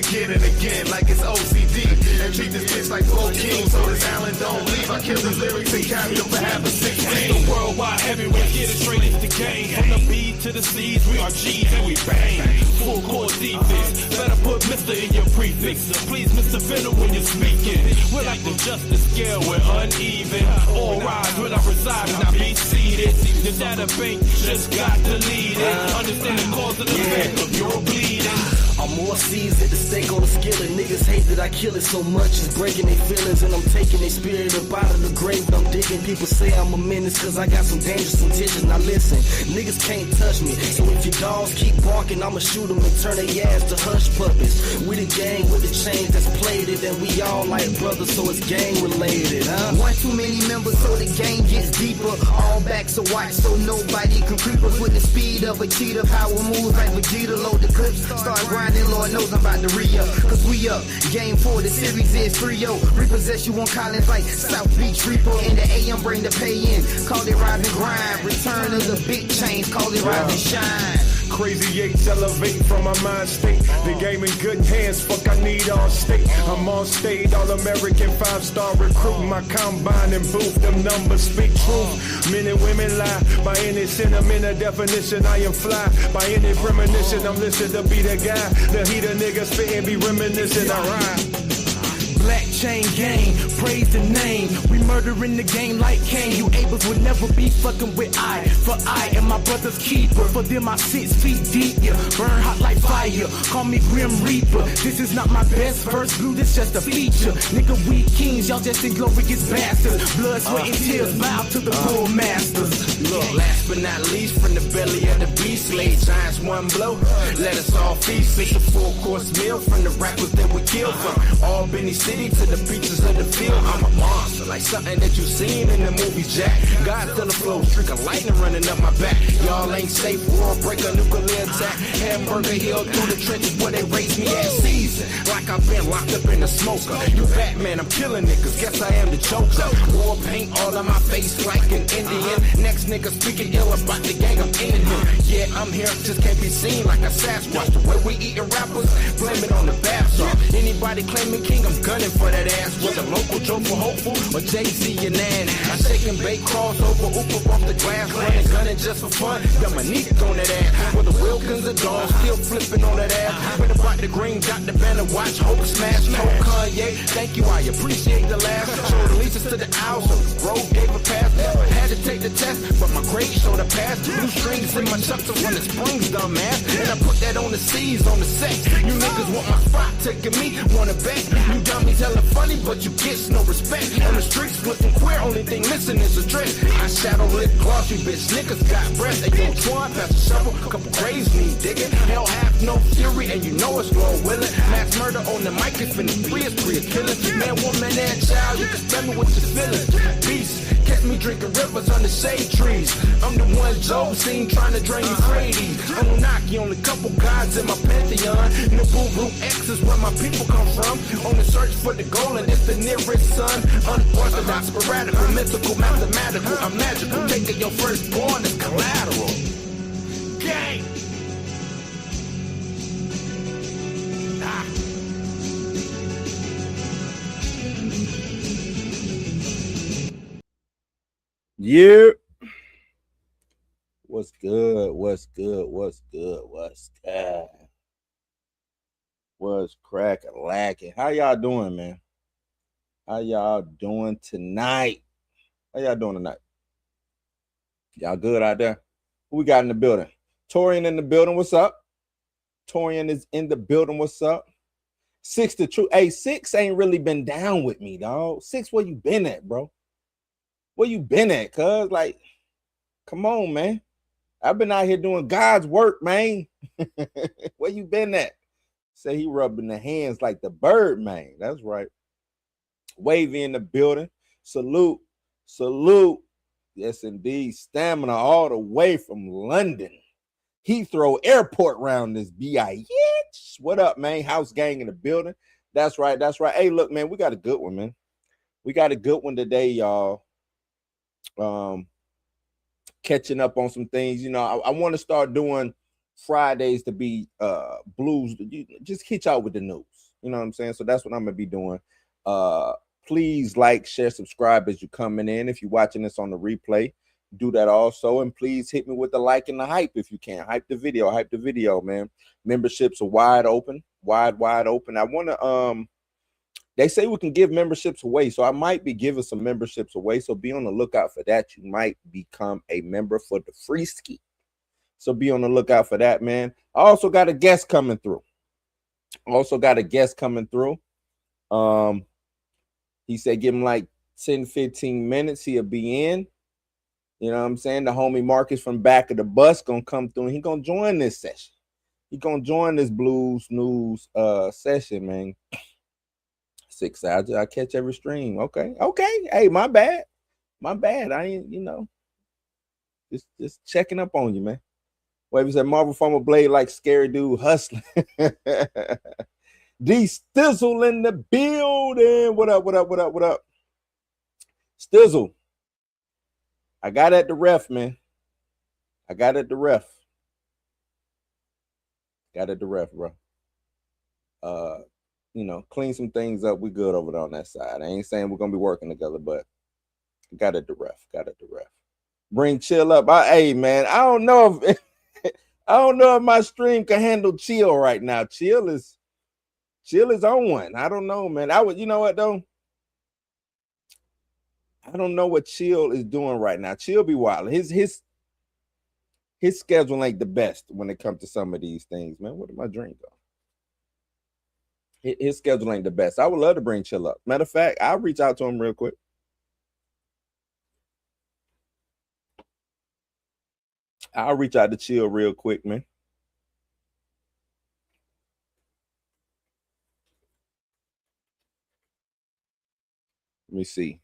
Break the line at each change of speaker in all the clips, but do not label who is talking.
again and again like it's OCD. And treat this bitch like 4 kings, so this Allen don't leave. I kill his lyrics and carry him for half a 16.
The worldwide heavyweight, get it straight into the game. From the B to the C's, we are G's and we bang. Full court defense, better put Mr. in your prefix. Please, Mr. Fender, when you're speaking. We're like the justice scale, we're uneven. All rise when I reside and I be seated. The data bank just got deleted. Understand the cause of the effect of your bleeding.
I'm more seasoned, the steak on the skillet. Niggas hate that I kill it so much, it's breaking their feelings. And I'm taking their spirit up out of the grave, but I'm digging. People say I'm a menace cause I got some dangerous intentions. Now listen, niggas can't touch me. So if your dogs keep barking, I'ma shoot them and turn their ass to hush puppets. We the gang with the chains that's plated, and we all like brothers, so it's gang related, huh?
One too many members, so the game gets deeper. All backs are white, so nobody can creep us with the speed of a cheetah. Power moves like Vegeta, load the clips. Start grinding, Lord knows I'm about to re-up. Cause we up, game 4, the series is 3-0. Repossess you on Collins like South Beach Repo. In the AM, bring the pay in. Call it rise and grind. Return of the big change, call it rise and shine.
Crazy eights elevate from my mind state. The game in good hands, fuck I need all state. I'm on stage, all-American 5-star recruit. My combine and booth, them numbers speak truth. Men and women lie, by any sentimental definition I am fly. By any premonition I'm listed to be the guy. The heater niggas spittin' be reminiscent, I rhyme.
Black chain gang, praise the name. We murdering the game like Cain. You Abels would never be fucking with I. For I am my brother's keeper. For them I 6 feet deep, yeah. Burn hot like fire. Call me Grim Reaper. This is not my best verse, blue, this just a feature. Nigga, we kings, y'all just inglorious bastards. Blood, sweat, and tears, bow to the bull masters.
Look, last but not least, from the belly of the beast, laid giants one blow. Let us all feast. It's a full-course meal from the rappers that we kill. From Albany City to the beaches of the field. I'm a monster, like something that you seen in the movies, Jack. Godzilla flow, streak of lightning running up my back. Y'all ain't safe, world breaker, nuclear attack. Hamburger Hill through the trenches where they raised me at season. Like I've been locked up in a smoker. You Batman, I'm killing niggas, guess I am the Joker. War paint all on my face like an Indian. Next nigga speaking ill about the gang, I'm in him. Yeah, I'm here, just can't be seen like a Sasquatch. The way we eating rappers, blame it on the bath song. Anybody claiming king, I'm gunning for that ass. Was a local joke for hopeful or Jay-Z and Nan. I shake and bake crossover, oop up off the glass, running, gunning just for fun. Dominique on that ass. With the Wilkins and Dawn, still flipping on that ass. When about the green, got the banner, watch Hope smash. Told Kanye, thank you, I appreciate the last. Showed releases to the owl, so Grove gave a pass. Had to take the test, but my grade showed a pass. Blue strings in my chucks when the springs, dumbass. And I put that on the C's on the set. You niggas want my spot, taking me, wanna bet. You dummies hella funny, but you get no respect. On the streets, flipping queer, only thing missing is a dress. I shadow lip gloss, you bitch niggas got breath. They yo, Twan, pass a shovel, couple graves need digging. Hell have no fury, and you know it's Lord willing. Mass murder on the mic, it's been free, it's free of killing. Man, woman, and child, you can spell me with your feelings. Beast, catch me drinking rivers under shade trees. I'm the one Joe seen trying to drain you Freddy. Anunnaki, only couple gods in my pantheon. Naboo X is where my people come from. On the search for the goal, and it's the nearest sun. Unorthodox, sporadical, mythical, mathematical. I'm magical, taking your firstborn as collateral. Gang! Ah.
Yeah. What's good? What's good? What's good? What's good? What's cracking, lacking? How y'all doing, man? How y'all doing tonight? How y'all doing tonight? Y'all good out there? Who we got in the building? Torian in the building. What's up? Torian is in the building. What's up? 6 the truth. Hey, 6 ain't really been down with me, dog. 6, where you been at, bro? Where you been at, cuz? Like, come on, man. I've been out here doing God's work, man. Where you been at? Say he rubbing the hands like the bird, man. That's right. Wavy in the building. Salute. Salute. Yes, indeed. Stamina all the way from London. Heathrow Airport round this bitch. What up, man? House gang in the building. That's right. That's right. Hey, look, man, we got a good one, man. We got a good one today, y'all. Catching up on some things. You know, I want to start doing Fridays to be blues. Just hit y'all with the news. You know what I'm saying? So that's what I'm gonna be doing. Please like, share, subscribe as you're coming in. If you're watching this on the replay, do that also. And please hit me with the like and the hype if you can. Hype the video, man. Memberships are wide open. Wide open. I want to they say we can give memberships away, so I might be giving some memberships away. So be on the lookout for that. You might become a member for the free ski. So be on the lookout for that, man. I also got a guest coming through. He said give him like 10-15 minutes. He'll be in. You know what I'm saying? The homie Marcus from Back of the Bus gonna come through and he gonna join this session. He gonna join this Blues News session, man. 6 hours. I catch every stream. Okay. Hey, my bad. I ain't, you know, just checking up on you, man. Wait, he said Marvel Farmer Blade like scary dude hustling. D Stizzle in the building. What up? Stizzle. I got at the ref, man. Bro. You know, clean some things up. We good over there on that side. I ain't saying we're gonna be working together, but got at the ref. Bring chill up. Hey, man, I don't know if my stream can handle chill right now. Chill is on one. I don't know, man. You know what though? I don't know what Chill is doing right now. Chill be wild. His schedule ain't the best when it comes to some of these things, man. What did my drink go? His schedule ain't the best. I would love to bring Chill up. Matter of fact, I'll reach out to him real quick. I'll reach out to Chill real quick, man. Let me see.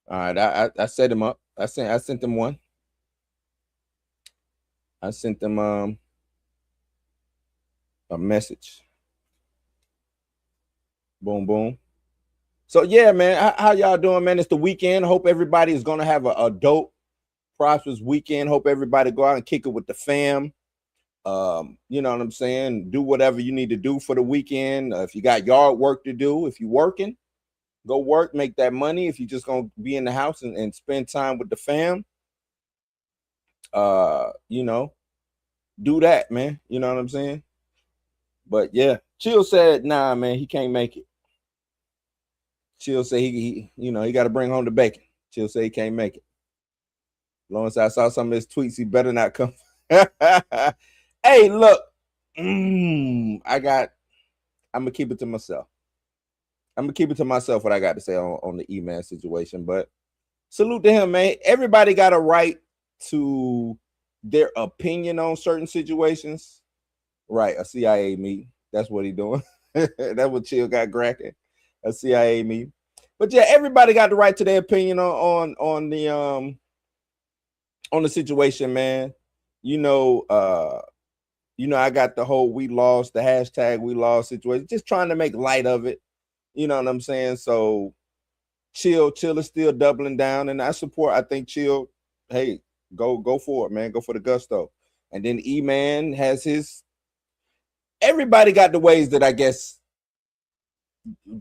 All right, I set him up. I sent him one. I sent them a message. Boom. So yeah, man, how y'all doing, man? It's the weekend. Hope everybody is gonna have a dope, prosperous weekend. Hope everybody go out and kick it with the fam. You know what I'm saying? Do whatever you need to do for the weekend. If you got yard work to do, if you're working, go work, make that money. If you're just gonna be in the house and spend time with the fam, you know, do that, man. You know what I'm saying? But yeah, Chill said, nah, man, he can't make it. Chill said he got to bring home the bacon. Chill said he can't make it. As long as I saw some of his tweets, he better not come. Hey, look, I'm gonna keep it to myself. What I got to say on the email situation. But salute to him, man. Everybody got a right to their opinion on certain situations. Right, a CIA meeting. That's what he doing. That's what Chill got cracking. A CIA meeting. But yeah, everybody got the right to their opinion on the situation, man. You know, I got the whole the hashtag we lost situation, just trying to make light of it. You know what I'm saying? So Chill is still doubling down, and I think Chill, hey, go for it, man. Go for the gusto. And then E-Man has his. Everybody got the ways that I guess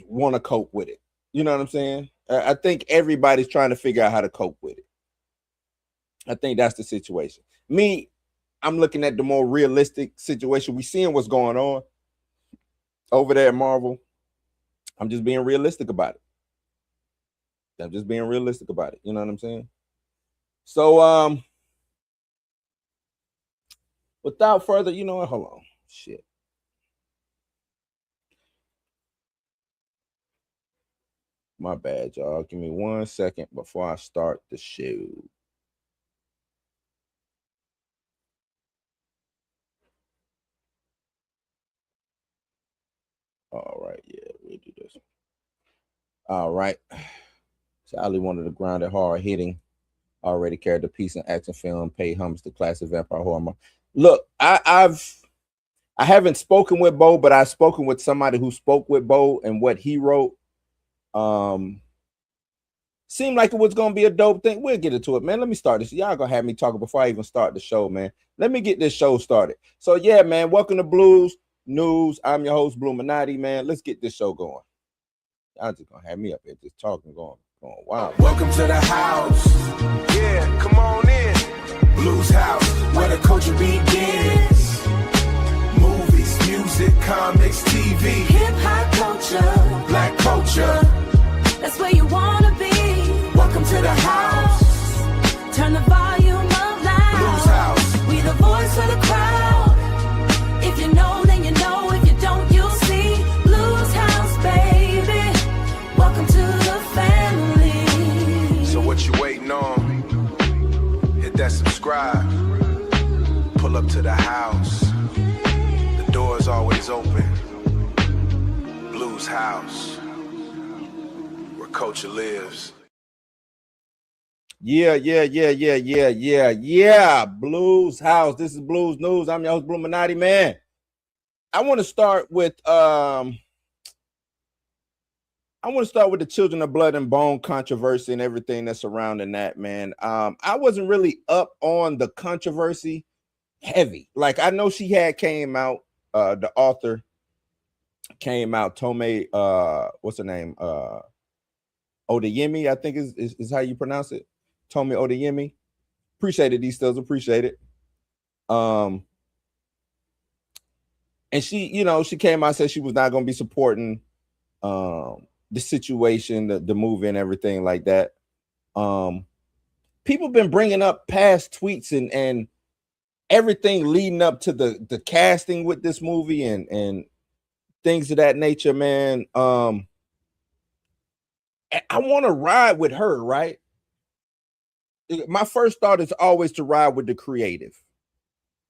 want to cope with it. You know what I'm saying? I think everybody's trying to figure out how to cope with it. I think that's the situation. Me, I'm looking at the more realistic situation. We seeing what's going on over there at Marvel. I'm just being realistic about it. You know what I'm saying? So, without further, you know what? Hold on. Shit. My bad, y'all. Give me 1 second before I start the show. All right, yeah, we'll do this. All right. So Ali wanted to ground it hard hitting. Already carried the piece in action film, pay homage to classic vampire horror. Look, I haven't spoken with Bo, but I've spoken with somebody who spoke with Bo and what he wrote. Seemed like it was gonna be a dope thing. We'll get into it, man. Let me start this. Y'all gonna have me talking before I even start the show, man. Let me get this show started. So yeah, man. Welcome to Blues News. I'm your host, Bluminati, man. Let's get this show going. Y'all just gonna have me up here just talking, going wow.
Welcome to the house. Yeah, come on in. Blues House, where the culture begins. Movies, music, comics, TV.
Hip-hop culture.
Black culture.
That's where you wanna be.
Welcome to the house.
Turn the volume up loud.
Blues House.
We the voice of the crowd. If you know, then you know. If you don't, you'll see. Blues House, baby. Welcome to the family.
So what you waiting on? Hit that subscribe. Pull up to the house. The door's always open. Blues House. Where culture lives.
Yeah. Blues House. This is Blues News. I'm your host, Bluminati, man. I want to start with the Children of Blood and Bone controversy and everything that's surrounding that, man. I wasn't really up on the controversy heavy. Like, I know she had came out, the author came out, Tome, what's her name? Odeyemi, I think is how you pronounce it. Tome Odeyemi. Appreciate it, these stills, appreciate it. And she came out and said she was not going to be supporting the situation, the movie and everything like that. People been bringing up past tweets and everything leading up to the casting with this movie and things of that nature, man. I want to ride with her, right? My first thought is always to ride with the creative.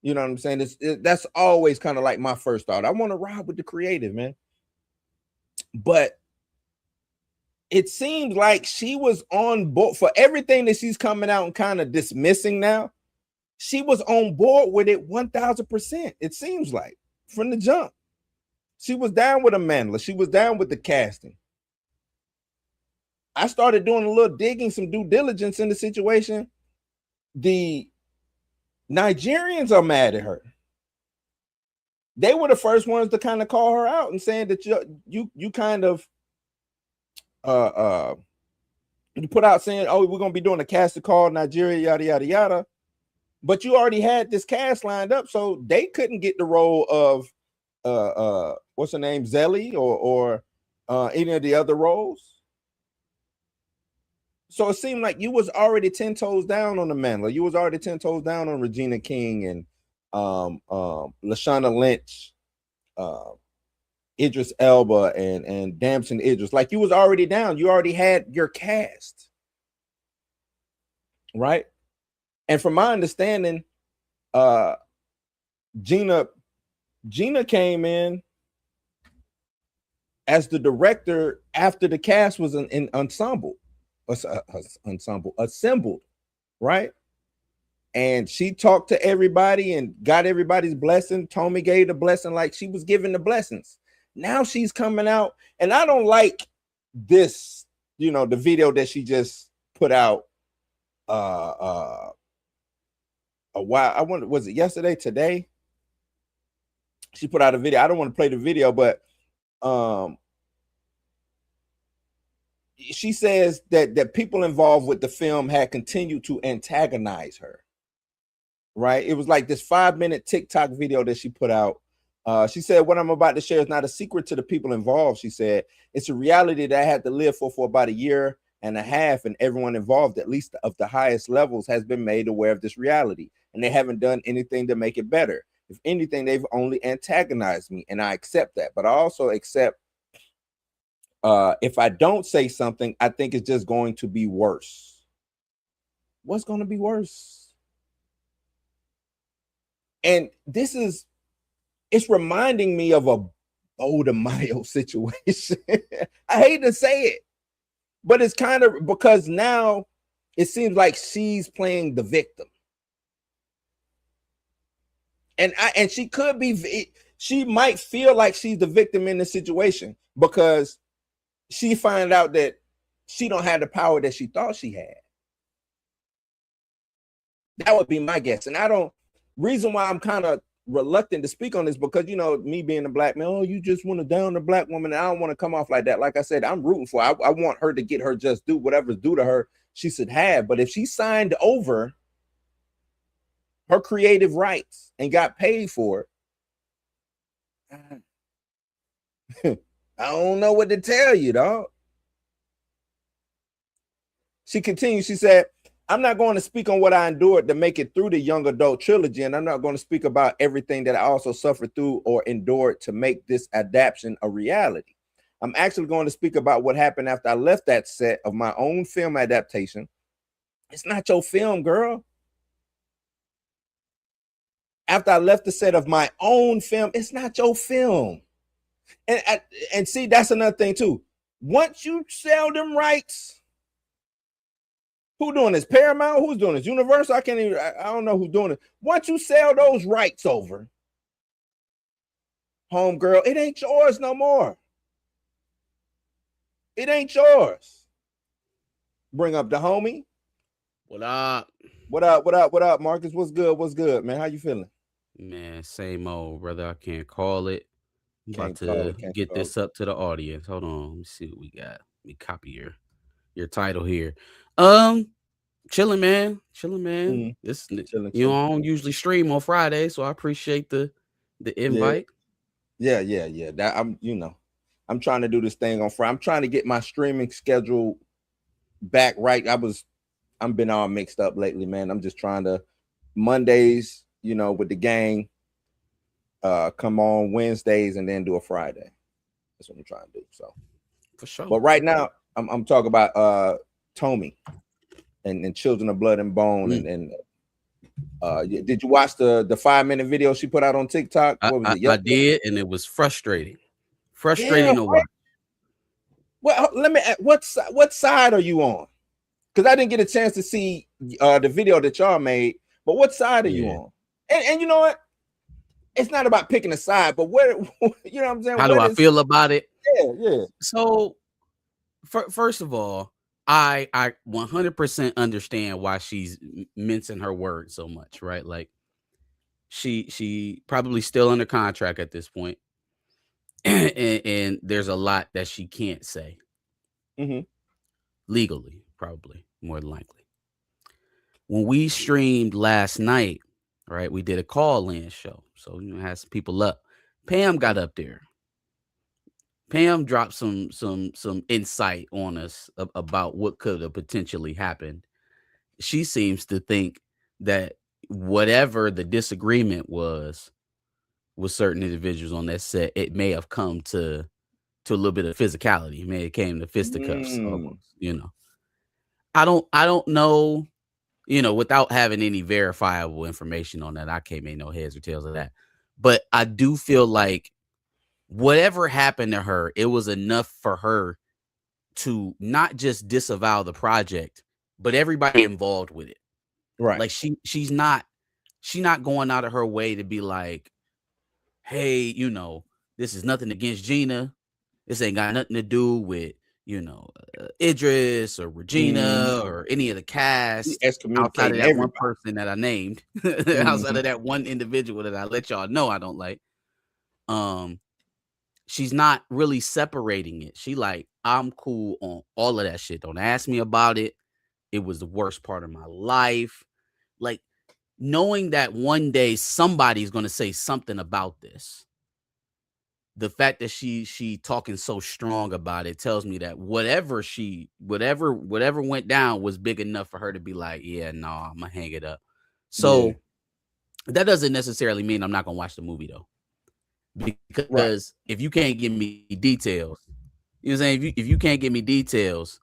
You know what I'm saying? That's always kind of like my first thought. I want to ride with the creative, man. But it seems like she was on board for everything that she's coming out and kind of dismissing now. She was on board with it 1000%. It seems like from the jump. She was down with Amanda. She was down with the casting. I started doing a little digging, some due diligence in the situation. The Nigerians are mad at her. They were the first ones to kind of call her out and saying that you kind of you put out saying, oh, we're gonna be doing a cast call Nigeria, yada yada yada. But you already had this cast lined up, so they couldn't get the role of what's her name, Zelly or any of the other roles. So it seemed like you was already 10 toes down on Amanda. You was already 10 toes down on Regina King and Lashana Lynch, Idris Elba and Damson Idris. Like, you was already down. You already had your cast, right? And from my understanding, Gina came in as the director after the cast was in assembled, right? And she talked to everybody and got everybody's blessing. Tommy gave the blessing like she was giving the blessings. Now she's coming out, and I don't like this, the video that she just put out a while. I wonder, was it yesterday, today? She put out a video. I don't want to play the video, but she says that people involved with the film had continued to antagonize her, right? It was like this 5-minute TikTok video that she put out. She said, what I'm about to share is not a secret to the people involved. She said, it's a reality that I had to live for about a year and a half, and everyone involved, at least of the highest levels, has been made aware of this reality, and they haven't done anything to make it better. If anything, they've only antagonized me, and I accept that. But I also accept if I don't say something, I think it's just going to be worse. What's going to be worse? And it's reminding me of a Bo DeMaio situation. I hate to say it, but it's kind of because now it seems like she's playing the victim. And she could be, she might feel like she's the victim in this situation because she found out that she don't have the power that she thought she had. That would be my guess. And I don't, reason why I'm kind of reluctant to speak on this, because, you know, me being a black man, oh, you just want to down the black woman. And I don't want to come off like that. Like I said, I'm rooting for her. I want her to get her just due, whatever's due to her, she should have. But if she signed over her creative rights and got paid for it, I don't know what to tell you, dog. She continues, she said, I'm not going to speak on what I endured to make it through the young adult trilogy, and I'm not going to speak about everything that I also suffered through or endured to make this adaptation a reality. I'm actually going to speak about what happened after I left that set of my own film adaptation. It's not your film, girl. After I left the set of my own film, it's not your film. And see, that's another thing too. Once you sell them rights, who doing this? Paramount? Who's doing this? Universal? I don't know who's doing it. Once you sell those rights over, homegirl, it ain't yours no more. It ain't yours. Bring up the homie.
What up?
What up? What up? What up, Marcus? What's good? What's good, man? How you feeling?
Man, same old, brother. I can't call it. I'm about
Can't call
to
it,
get this up to the audience. Hold on. Let me see what we got. Let me copy your title here. Chilling, man. Chilling, man.
Mhm.
This
Chilling,
you know, I don't usually stream on Friday, so I appreciate the invite.
Yeah. That I'm trying to do this thing on Friday. I'm trying to get my streaming schedule back right. I've been all mixed up lately, man. I'm just trying to Mondays, you know, with the gang, come on Wednesdays and then do a Friday. That's what I'm trying to do. So
For sure.
but right now I'm talking about Tommy and Children of Blood and Bone. Did you watch the 5-minute video she put out on TikTok? What was it?
I did, and it was frustrating to watch.
Well, let me ask, what side are you on? Because I didn't get a chance to see the video that y'all made, but what side are you on? And you know what? It's not about picking a side, but where, you know what I'm saying?
How do I feel about it?
Yeah.
So, first of all, I 100% understand why she's mincing her words so much, right? Like, she probably still under contract at this point, and there's a lot that she can't say legally, probably more than likely. When we streamed last night, right, we did a call-in show, so you know, had some people up. Pam got up there. Pam dropped some insight on us about what could have potentially happened. She seems to think that whatever the disagreement was with certain individuals on that set, it may have come to a little bit of physicality. It may have came to fisticuffs almost, you know. I don't know, you know, without having any verifiable information on that. I can't make no heads or tails of that. But I do feel like whatever happened to her, it was enough for her to not just disavow the project, but everybody involved with it.
Right.
Like she's not going out of her way to be like, hey, you know, this is nothing against Gina. This ain't got nothing to do with, you know, Idris or Regina or any of the cast outside of that one person that I named, outside of that one individual that I let y'all know I don't like. She's not really separating it. She like, I'm cool on all of that shit. Don't ask me about it. It was the worst part of my life. Like, knowing that one day somebody's going to say something about this. The fact that she talking so strong about it tells me that whatever went down was big enough for her to be like, yeah, no, I'm gonna hang it up. So that doesn't necessarily mean I'm not gonna watch the movie though. Because if you can't give me details, you know what I'm saying? If you can't give me details,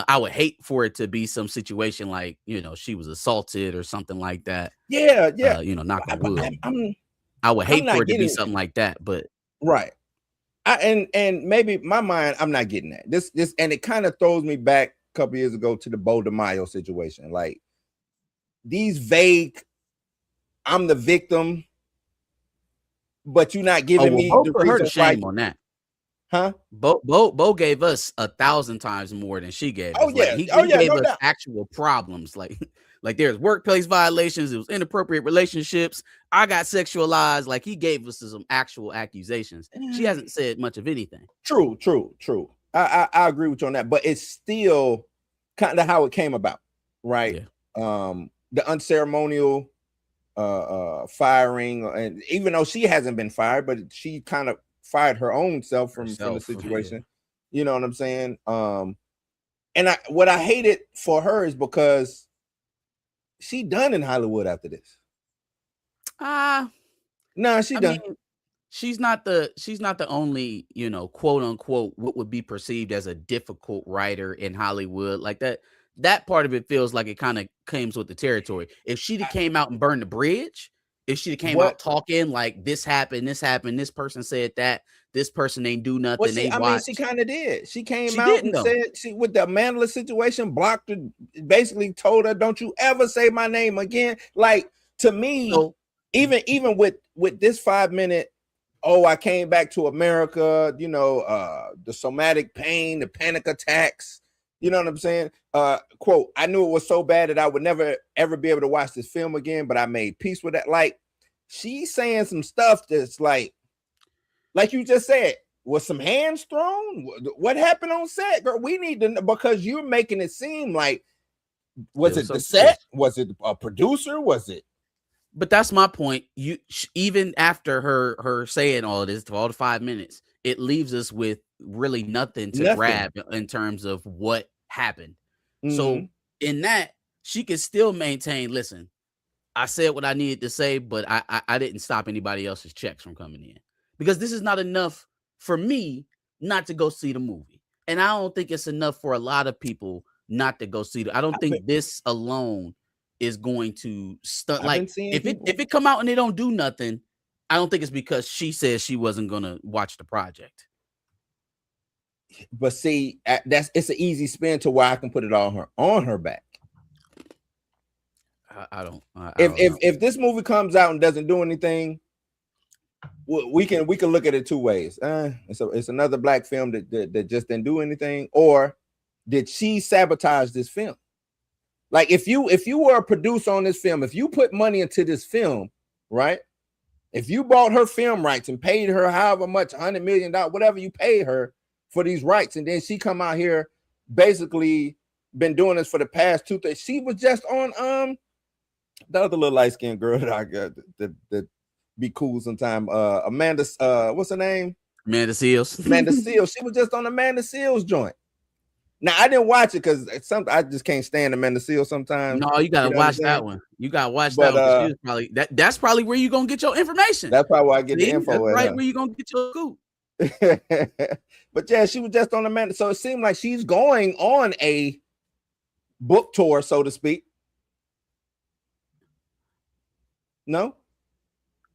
I would hate for it to be some situation like, you know, she was assaulted or something like that.
Yeah.
You know, knock on wood. I would hate for it to be something like that, but
right. And maybe my mind, I'm not getting that. This and it kind of throws me back a couple years ago to the Bo DeMaio situation. Like these vague, I'm the victim, but you're not giving me the reason
shame on that.
Huh?
Bo gave us 1,000 times more than she gave
Oh
us. Like
yeah.
he
Oh yeah.
gave
No
us
doubt.
actual problems. Like there's workplace violations. It was inappropriate relationships. I got sexualized. Like he gave us some actual accusations. She hasn't said much of anything.
True. I agree with you on that, but it's still kind of how it came about, right?
Yeah.
The unceremonial firing, and even though she hasn't been fired, but she kind of fired her own self from the situation. Yeah. You know what I'm saying? And what I hated for her is because she done in Hollywood after this. Nah, she done.
Mean, she's not the only, quote unquote, what would be perceived as a difficult writer in Hollywood. Like that part of it feels like it kind of comes with the territory. If she'd have came out and burned the bridge, if she'd have came out talking like this happened, this person said that, this person ain't do nothing.
Well, she kind of did. She came out and said she with the Amanda situation, blocked her, basically told her, "Don't you ever say my name again." Like to me, even with this 5-minute, oh, I came back to America, the somatic pain, the panic attacks, you know what I'm saying? Quote, I knew it was so bad that I would never ever be able to watch this film again, but I made peace with that. Like she's saying some stuff that's like you just said, was some hands thrown? What happened on set, girl? We need to know, because you're making it seem like, was it the set? Was it a producer? Was it?
But that's my point. Even after her saying all of this for all the 5 minutes, it leaves us with really nothing to grab in terms of what happened. Mm-hmm. So in that, she can still maintain, listen, I said what I needed to say, but I didn't stop anybody else's checks from coming in. Because this is not enough for me not to go see the movie. And I don't think it's enough for a lot of people not to go see it. I don't think this alone is going to stunt. Like if it come out and they don't do nothing, I don't think it's because she says she wasn't gonna watch the project.
But see, it's an easy spin to where I can put it on her back.
I don't.
If this movie comes out and doesn't do anything, we can look at it two ways. It's another black film that just didn't do anything, or did she sabotage this film? Like if you were a producer on this film, if you put money into this film, right? If you bought her film rights and paid her however much, $100 million, whatever you paid her for these rights, and then she come out here, basically been doing this for the past 2 days. She was just on the other little light skinned girl that I got that be cool sometime. Amanda, what's her name?
Amanda Seals.
Amanda Seals. She was just on Amanda Seals joint. Now I didn't watch it because I just can't stand Amanda Seals sometimes.
No, you gotta watch that one. You gotta watch that one. She was probably that's probably where you're gonna get your information.
That's probably where I get the info.
That's right where you're gonna get your scoop.
But yeah, she was just on Amanda. So it seemed like she's going on a book tour, so to speak. No?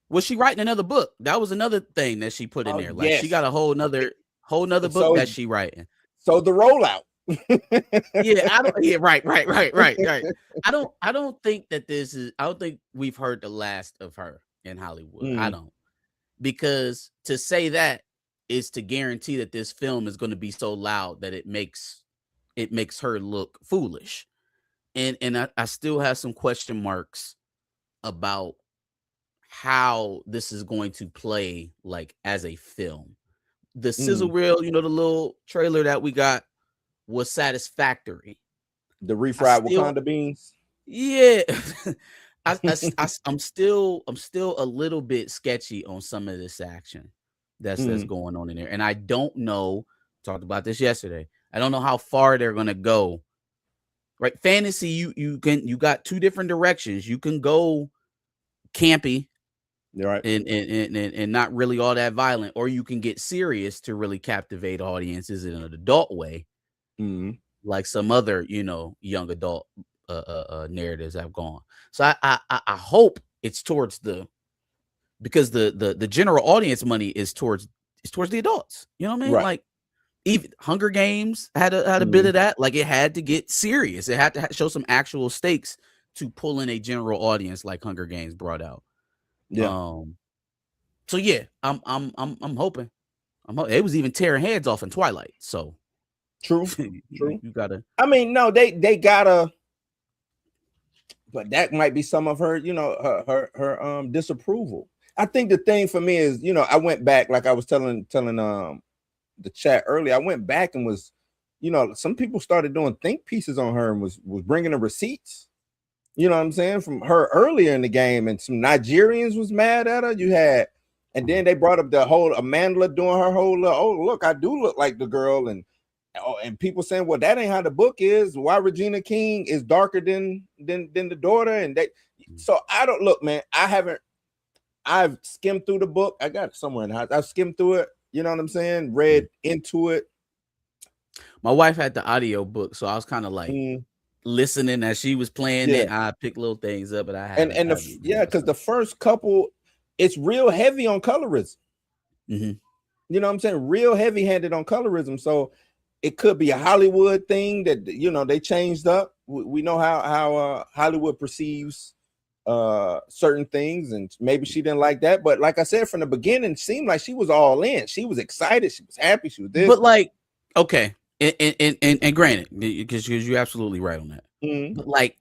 Was she writing another book? That was another thing that she put in there. Like she got a whole nother book that she writing.
So the rollout.
Right. I don't think that I don't think we've heard the last of her in Hollywood. I don't. Because to say that is to guarantee that this film is going to be so loud that it makes her look foolish. And I still have some question marks about how this is going to play like as a film. The sizzle reel, the little trailer that we got was satisfactory.
The refried Wakanda beans.
Yeah. I'm still a little bit sketchy on some of this action that's going on in there. And I don't know, talked about this yesterday. I don't know how far they're gonna go. Right. Fantasy, you got two different directions. You can go campy.
Right.
And not really all that violent, or you can get serious to really captivate audiences in an adult way. Like some other, young adult narratives have gone. So I hope it's towards because the general audience money is towards the adults. You know what I mean? Right. Like even Hunger Games had a bit of that. Like it had to get serious. It had to show some actual stakes to pull in a general audience, like Hunger Games brought out. Yeah. So yeah, I'm hoping. They was even tearing heads off in Twilight. So
True.
you gotta.
I mean, no, they gotta. But that might be some of her, her disapproval. I think the thing for me is, I went back, like I was telling the chat earlier. I went back and was, some people started doing think pieces on her and was bringing the receipts. You know what I'm saying, from her earlier in the game, and some Nigerians was mad at her. You had, and then they brought up the whole Amanda doing her whole, oh look, I do look like the girl, and people saying, well, that ain't how the book is. Why Regina King is darker than the daughter, and that. So I don't look, man. I've skimmed through the book. I got it somewhere in the house. I've skimmed through it. You know what I'm saying? Read into it.
My wife had the audio book, so I was kind of like listening as she was playing it. I picked little things up, but I had
because the first couple, it's real heavy on colorism.
Mm-hmm.
You know what I'm saying? Real heavy handed on colorism. So it could be a Hollywood thing that they changed up. We know how Hollywood perceives certain things, and maybe she didn't like that. But like I said from the beginning, it seemed like she was all in. She was excited. She was happy. She was this.
But like, okay, and granted, because you're absolutely right on that.
Mm-hmm.
But like,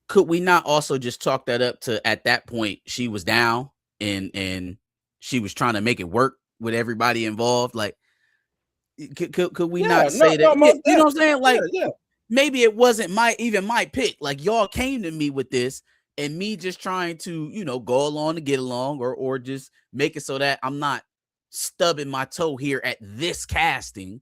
could we not also just chalk that up to, at that point she was down and she was trying to make it work with everybody involved? Like, could we not say that? You know what I'm saying? Like, maybe it wasn't my pick. Like, y'all came to me with this, and me just trying to, go along to get along, or just make it so that I'm not stubbing my toe here at this casting.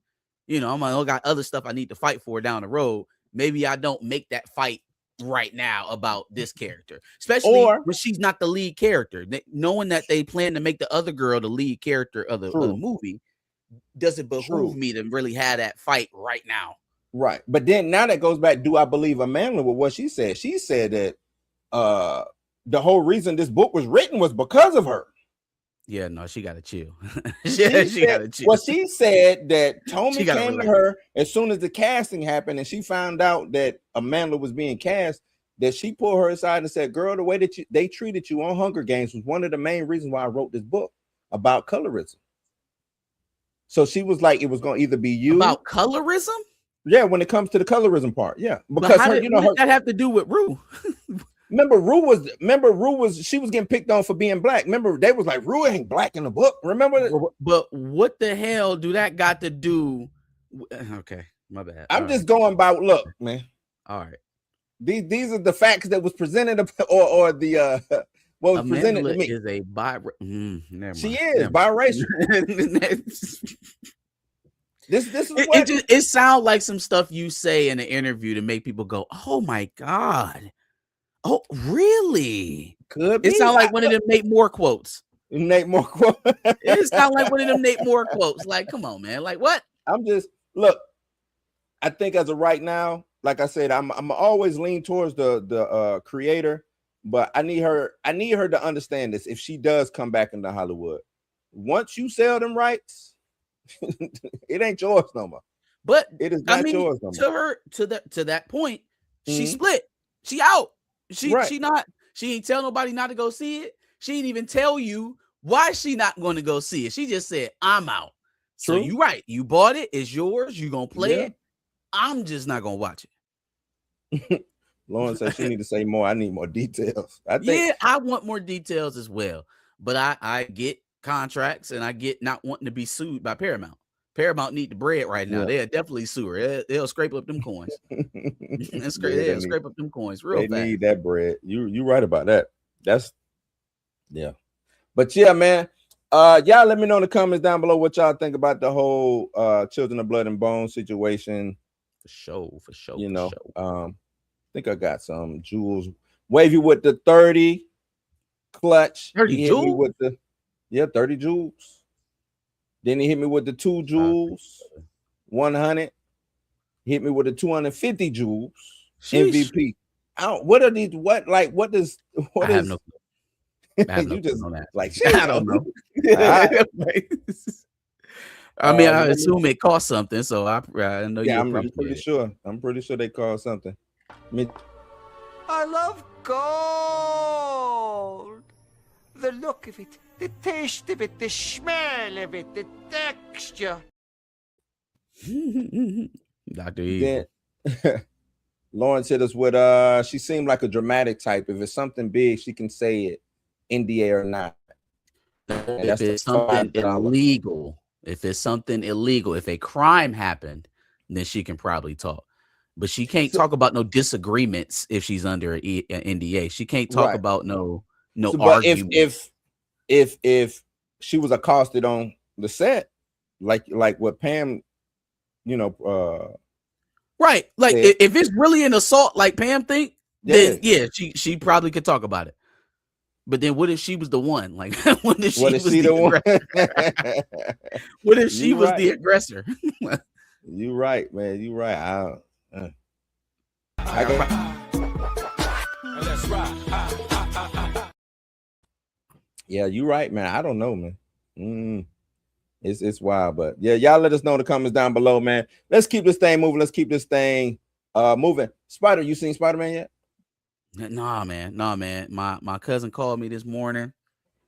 I got other stuff I need to fight for down the road. Maybe I don't make that fight right now about this character, especially when she's not the lead character. Knowing that they plan to make the other girl the lead character of the movie, does it behoove me to really have that fight right now?
Right. But then now that goes back, do I believe Amanda with what she said? She said that the whole reason this book was written was because of her.
Yeah, no, she gotta chill. she gotta chill.
Well, she said that Tommy came to her as soon as the casting happened, and she found out that Amanda was being cast, that she pulled her aside and said, girl, the way that they treated you on Hunger Games was one of the main reasons why I wrote this book about colorism. So she was like, it was going to either be you.
About colorism?
Yeah, when it comes to the colorism part. Yeah.
Because what did that have to do with Rue?
Remember, Rue was she was getting picked on for being black. Remember, they was like, Rue ain't black in the book. Remember?
But what the hell do that got to do? Okay, my bad.
I'm just going by look, man.
All right.
These are the facts that was presented, or the what was presented to me.
Is a
she is biracial. This is what
it sounds like some stuff you say in an interview to make people go, "Oh my god, oh really?"
Could be.
It sounds like one of them Nate Moore quotes.
It
sounds like one of them Nate Moore quotes. Like, come on, man. Like, what?
Look. I think as of right now, like I said, I'm always lean towards the creator, but I need her to understand this. If she does come back into Hollywood, once you sell them rights, it ain't yours no more.
But
it is not yours no more.
To that point, she split. She out. She ain't tell nobody not to go see it. She ain't even tell you why she not going to go see it. She just said, I'm out. True. So you right. You bought it. It's yours. You gonna play it. I'm just not gonna watch it.
Lauren said she need to say more. I need more details.
I want more details as well. But I get contracts, and I get not wanting to be sued by Paramount. Paramount need the bread right now. They'll definitely sue her. They'll scrape up them coins. They'll scrape up them coins real fast.
They need that bread. You right about that. That's But yeah, man. Y'all let me know in the comments down below what y'all think about the whole Children of Blood and Bone situation.
For sure.
I think I got some jewels. Wavy with the 30 clutch.
30 jewels?
With the 30 jewels. Then he hit me with the 2 jewels, 100. Hit me with the 250 jewels.
Sheesh.
MVP. What are these? What is?
I have no clue. I have no
you just
on that.
Like
I don't know. I mean, I assume it cost something, so I know.
Yeah, I'm pretty sure. I'm pretty sure they cost something.
I love gold. The look of it, The taste of it, the smell of it, the texture.
Dr. Evil.
Then Lawrence hit us with she seemed like a dramatic type. If it's something big, she can say it, NDA or not. And
If it's something illegal, if a crime happened, then she can probably talk. But she can't talk about no disagreements if she's under an NDA. She can't talk about no argument.
If she was accosted on the set, like what Pam,
right? Like
said,
if it's really an assault, like Pam think, then she probably could talk about it. But then what if she was the one? Like what if she was the aggressor? What if she was the aggressor?
You right, man. You right. Yeah, you right, man. I don't know, man. It's wild, but yeah, y'all let us know in the comments down below, man. Let's keep this thing moving. Let's keep this thing moving. Spider, you seen Spider-Man yet?
Nah, man. My cousin called me this morning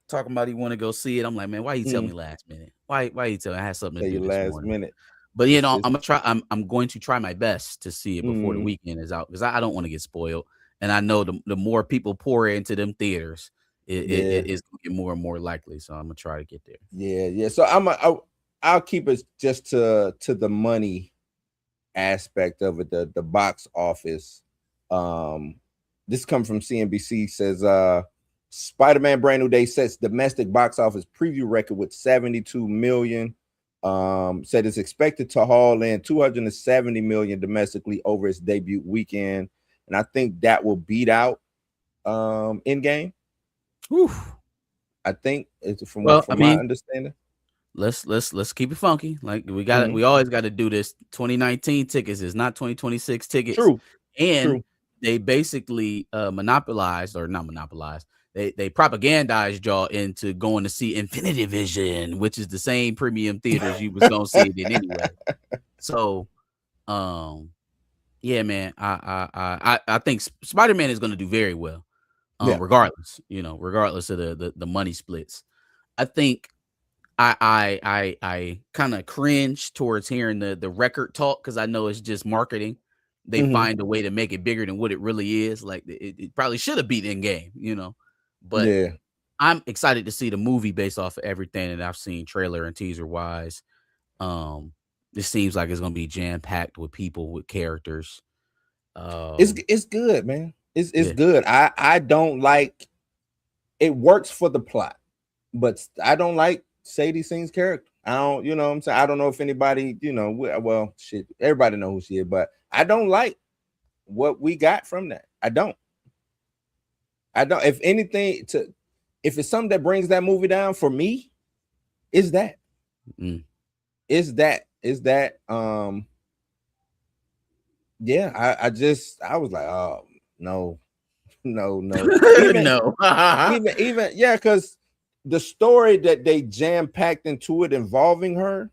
talking about he want to go see it. I'm like, man, why you tell me last minute? Why you tell me I had something to do this
last
morning?
Minute?
But I'm going to try my best to see it before the weekend is out, because I don't want to get spoiled. And I know the more people pour into them theaters, it is going to get more and more likely. So I'm gonna try to get there. Yeah.
So I'll keep it just to the money aspect of it, the box office. This comes from CNBC, says Spider-Man Brand New Day sets domestic box office preview record with 72 million. Said it's expected to haul in 270 million domestically over its debut weekend, and I think that will beat out Endgame. I think it's from my understanding.
Let's keep it funky. Like we always got to do this. 2019 tickets is not 2026 tickets.
True.
They basically not monopolized. They propagandized y'all into going to see Infinity Vision, which is the same premium theaters you was gonna see it in anyway. So, yeah, man, I think Spider-Man is gonna do very well, regardless of the money splits. I think I kind of cringe towards hearing the record talk, because I know it's just marketing. They find a way to make it bigger than what it really is. Like it probably should have beat Endgame, But I'm excited to see the movie based off of everything that I've seen, trailer and teaser wise. This seems like it's gonna be jam packed with people, with characters.
It's good, man. It's good. I don't like it. Works for the plot, but I don't like Sadie Sink's character. I don't, what I'm saying? I don't know if anybody, well, shit, everybody know who she is, but I don't like what we got from that. I don't. If anything, if it's something that brings that movie down for me, is that. Is that. Yeah, I was like, oh no. Even,
no.
even because the story that they jam-packed into it involving her,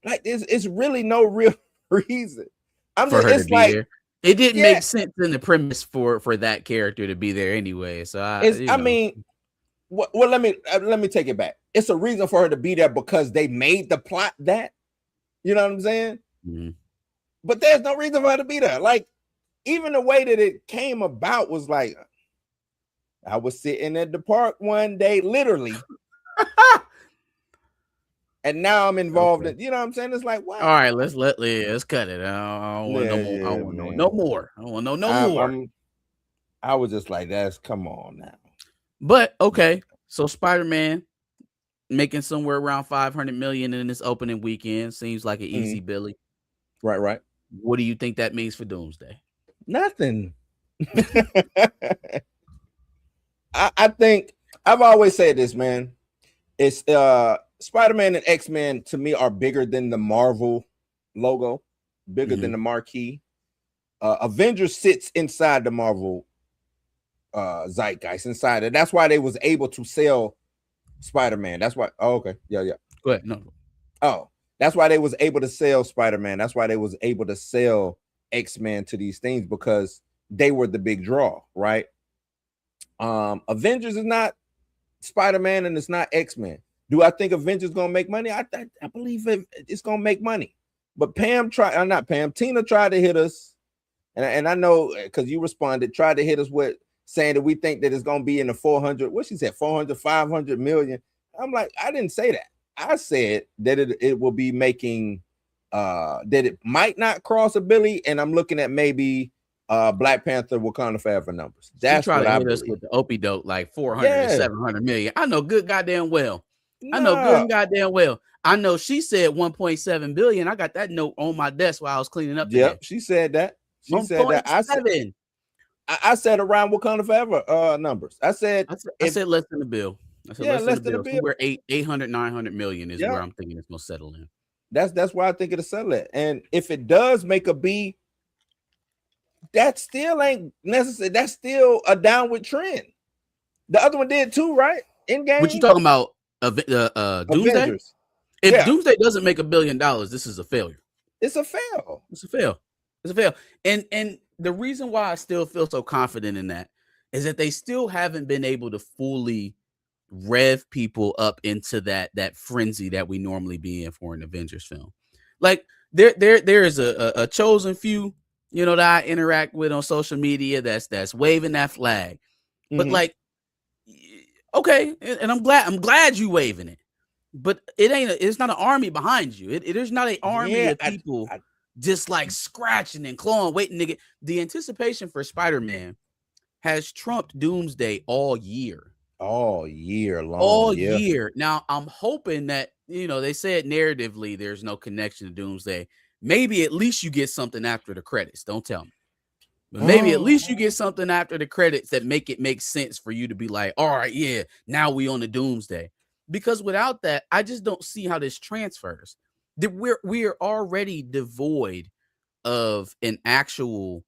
like it's really no real reason. It's like
there. It didn't make sense in the premise for that character to be there anyway. So
well, let me take it back. It's a reason for her to be there because they made the plot that, you know what I'm saying? But there's no reason for her to be there. Like, even the way that it came about was like, I was sitting at the park one day, literally. And now I'm involved in, you know what I'm saying? It's like, what?
All right, let's cut it. I don't want no more. I don't want no more.
I was just like, come on now.
But okay, so Spider-Man making somewhere around 500 million in this opening weekend seems like an easy Billy.
Right.
What do you think that means for Doomsday?
Nothing. I think I've always said this, man. It's Spider-Man and X-Men to me are bigger than the Marvel logo, bigger than the marquee. Avengers sits inside the Marvel zeitgeist, inside it. That's why they was able to sell Spider-Man. That's why. Oh, okay. Yeah.
Go ahead. No.
Oh, that's why they was able to sell Spider-Man. That's why they was able to sell X-Men to these things, because they were the big draw, right? Avengers is not Spider-Man and it's not X-Men. Do I think Avengers gonna make money? I believe it's gonna make money. But Tina tried to hit us, and I know because you responded, tried to hit us with saying that we think that it's gonna be in the 400. What she said, 400, 500 million. I'm like, I didn't say that. I said that it will be making that it might not cross $1 billion, and I'm looking at maybe Black Panther Wakanda Forever numbers. That's
what I
believe.
Us with the opie dope like 400 to 700 million. I know good goddamn well. I know she said 1.7 billion. I got that note on my desk while I was cleaning up.
Yep, she said that. I said around Wakanda Forever numbers. I said
less than the bill. I said less than the bill. Somewhere 800, 900 million is where I'm thinking it's gonna settle in.
That's why I think it'll settle it. And if it does make a B, that still ain't necessary. That's still a downward trend. The other one did too, right? Endgame.
What you talking about? Doomsday?
Avengers.
If Doomsday doesn't make $1 billion, this is a failure.
It's a fail.
It's a fail. And the reason why I still feel so confident in that is that they still haven't been able to fully rev people up into that frenzy that we normally be in for an Avengers film. Like there is a chosen few, that I interact with on social media that's waving that flag. But like, okay, and I'm glad you waving it, but it's not an army behind you. There's not an army of people just like scratching and clawing, waiting to get. The anticipation for Spider-Man has trumped Doomsday all year.
All year long.
All year. Now, I'm hoping that, they said narratively there's no connection to Doomsday. Maybe at least you get something after the credits. Don't tell me. But maybe at least you get something after the credits that make it make sense for you to be like, all right, yeah, now we on the Doomsday. Because without that, I just don't see how this transfers. We're already devoid of an actual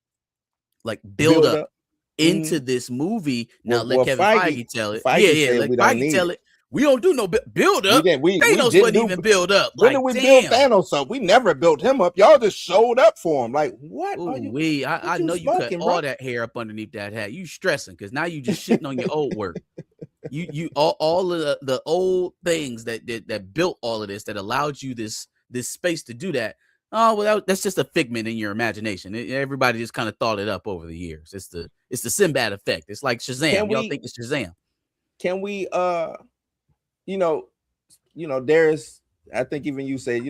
like build up into this movie. Now let Kevin Feige tell it. Let Feige tell it. We don't do no build up. Thanos wouldn't even build up.
When did we build Thanos up? We never built him up. Y'all just showed up for him. Like, what?
I know you cut all that hair up underneath that hat. You stressing because now you just shitting on your old work. You all of the old things that built all of this, that allowed you this space to do that. Oh, well, that's just a figment in your imagination. Everybody just kind of thought it up over the years. It's the Sinbad effect. It's like Shazam. Y'all think it's Shazam?
Can we there's, I think even you say,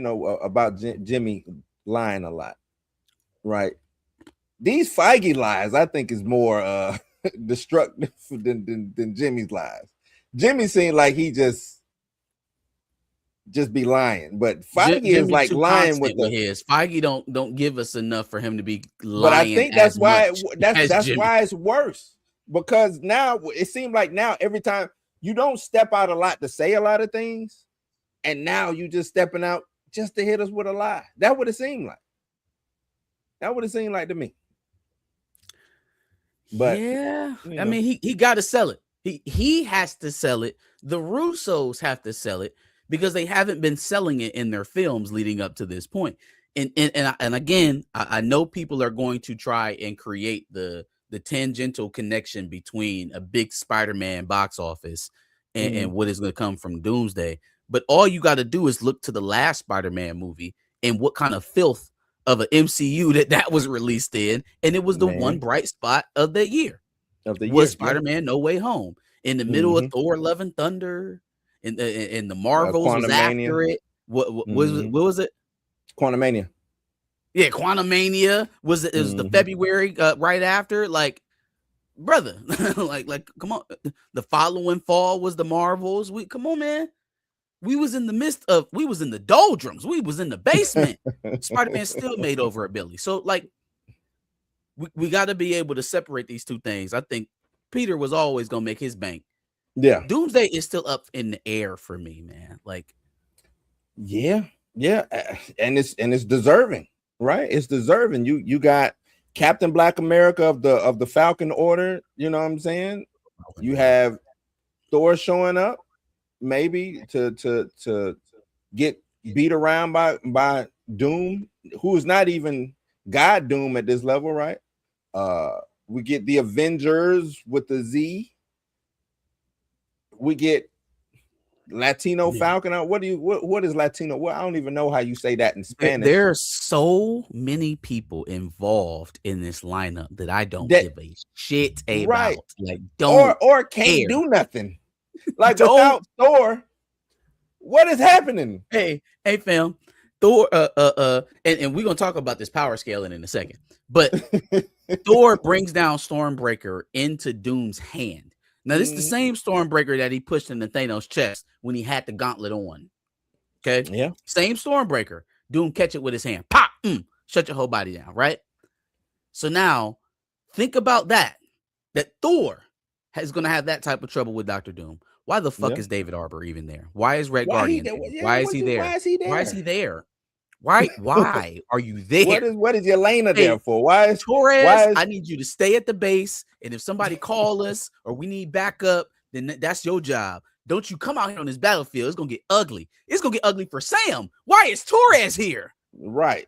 about Jimmy lying a lot, right? These Feige lies, I think, is more destructive than Jimmy's lies. Jimmy seemed like he just be lying, but Feige is like lying with
his. Feige don't give us enough for him to be lying.
But I think that's why why it's worse, because now it seems like now every time you don't step out a lot to say a lot of things, and now you just stepping out just to hit us with a lie. That would have seemed like. That would have seemed like to me. But
yeah, I mean, he got to sell it. He has to sell it. The Russos have to sell it because they haven't been selling it in their films leading up to this point. And again, I know people are going to try and create the tangential connection between a big Spider-Man box office and what is going to come from Doomsday. But all you got to do is look to the last Spider-Man movie and what kind of filth of an MCU that was released in, and it was the one bright spot of the year. Was Spider-Man No Way Home in the middle of Thor: Love and Thunder, and the Marvels was after it. What was it?
Quantumania.
Yeah, Quantumania was it was the February right after. Like, brother, like come on. The following fall was the Marvels. Come on, man. We was in the doldrums. We was in the basement. Spider-Man still made over $1 billion. So like we got to be able to separate these two things. I think Peter was always gonna make his bank.
Yeah.
Doomsday is still up in the air for me, man. Like,
yeah. And it's deserving, right? It's deserving. You got Captain Black America of the Falcon Order, you know what I'm saying? You have Thor showing up. Maybe to get beat around by Doom, who is not even God Doom at this level, right? We get the Avengers with the Z. we get Latino Falcon. What is Latino? Well, I don't even know how you say that in Spanish.
There are so many people involved in this lineup that I don't give a shit about.
Right.
Like, don't
or can't do nothing. Like without Thor, what is happening?
Hey, fam. Thor, and we're gonna talk about this power scaling in a second. But Thor brings down Stormbreaker into Doom's hand. Now, this is the same Stormbreaker that he pushed into Thanos' chest when he had the gauntlet on. Okay.
Yeah.
Same Stormbreaker. Doom catch it with his hand. Pop. Shut your whole body down. Right. So now think about that. That Thor is going to have that type of trouble with Dr. Doom. Why the fuck is David Arbor even there? Why is Red Guardian there? Why is he there?
Why is he there?
Why is he there? Why are you there?
What is Yelena there for? Why is
Torres? I need you to stay at the base, and if somebody call us or we need backup, then that's your job. Don't you come out here on this battlefield. It's gonna get ugly. It's gonna get ugly for Sam. Why is Torres here?
Right.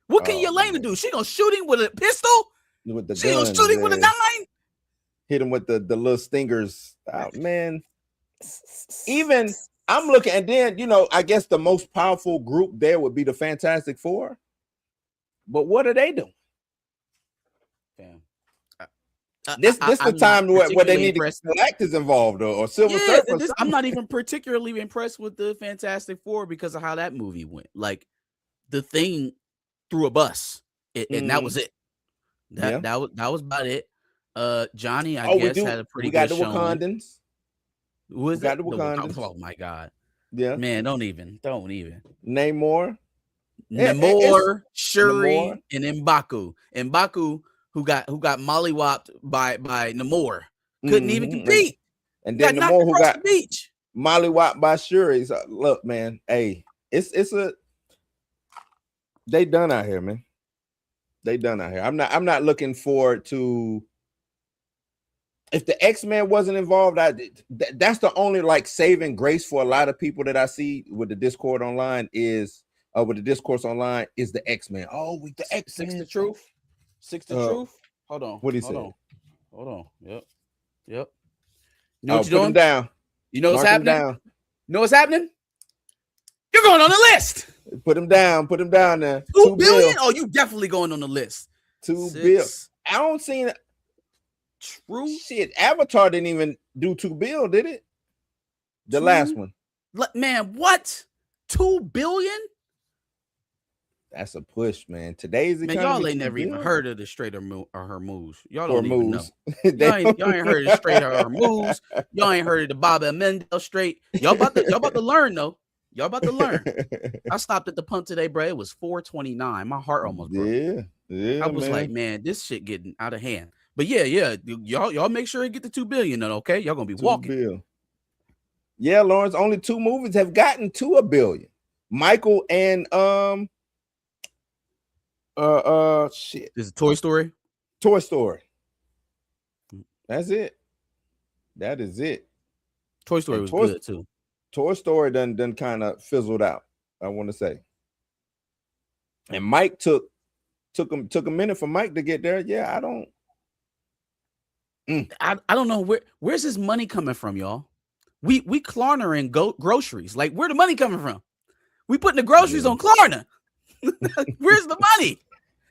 What can Yelena do? She gonna shoot him with a pistol?
With the
she gonna shoot him with a 9?
Hit him with the little stingers. Oh, man. Even I'm looking, and then I guess the most powerful group there would be the Fantastic Four. But what are they doing? This the time where they need to get Galactus involved or Silver Surfer.
I'm not even particularly impressed with the Fantastic Four because of how that movie went. Like, the Thing threw a bus, and that was it. That was about it. Johnny, I guess, had a pretty good showing.
Wakandans.
Who is
that? The Wakandans.
Oh my god.
Yeah.
Man, don't even.
Namor,
Shuri, and M'Baku. M'Baku, who got mollywopped by Namor, couldn't even compete.
And then Namor, who got mollywopped by Shuri. So, look, man, hey, it's a they done out here, man. They done out here. I'm not looking forward to. If the X-Men wasn't involved, that's the only like saving grace for a lot of people that I see with the Discord online is with the discourse online is the X-Men. Oh, with the X-Men.
Six to truth. Hold on.
What do you say?
Hold on. Yep. You
know what you're doing? Down.
You know what's happening? You know what's happening? You're going on the list.
Put him down. Put him down there.
2 billion? Oh, you definitely going on the list.
2 billion. I don't see it.
True
shit. Avatar didn't even do 2 billion, did it? The last one.
Man, what? 2 billion?
That's a push, man. Today's economy.
Man, y'all ain't never even heard of the Straight or Her Moves. Y'all don't even know. y'all ain't heard of the Straight or Her Moves. Y'all ain't heard of the Baba Mendel Straight. Y'all about to learn though. Y'all about to learn. I stopped at the pump today, bro. It was $4.29. My heart almost broke.
Yeah.
I was like, man, this shit getting out of hand. But yeah, y'all make sure you get the 2 billion then, okay? Y'all gonna be walking.
Billion. Yeah, Lawrence, only 2 movies have gotten to $1 billion. Michael and shit.
Is it Toy Story?
Toy Story. That's it. That is it.
Toy Story was good too.
Toy Story done kind of fizzled out, I want to say. And Mike took a minute for Mike to get there. Yeah, I don't
know where's his money coming from, y'all. We Klarna groceries. Like, where the money coming from? We putting the groceries on Klarna. Where's the money?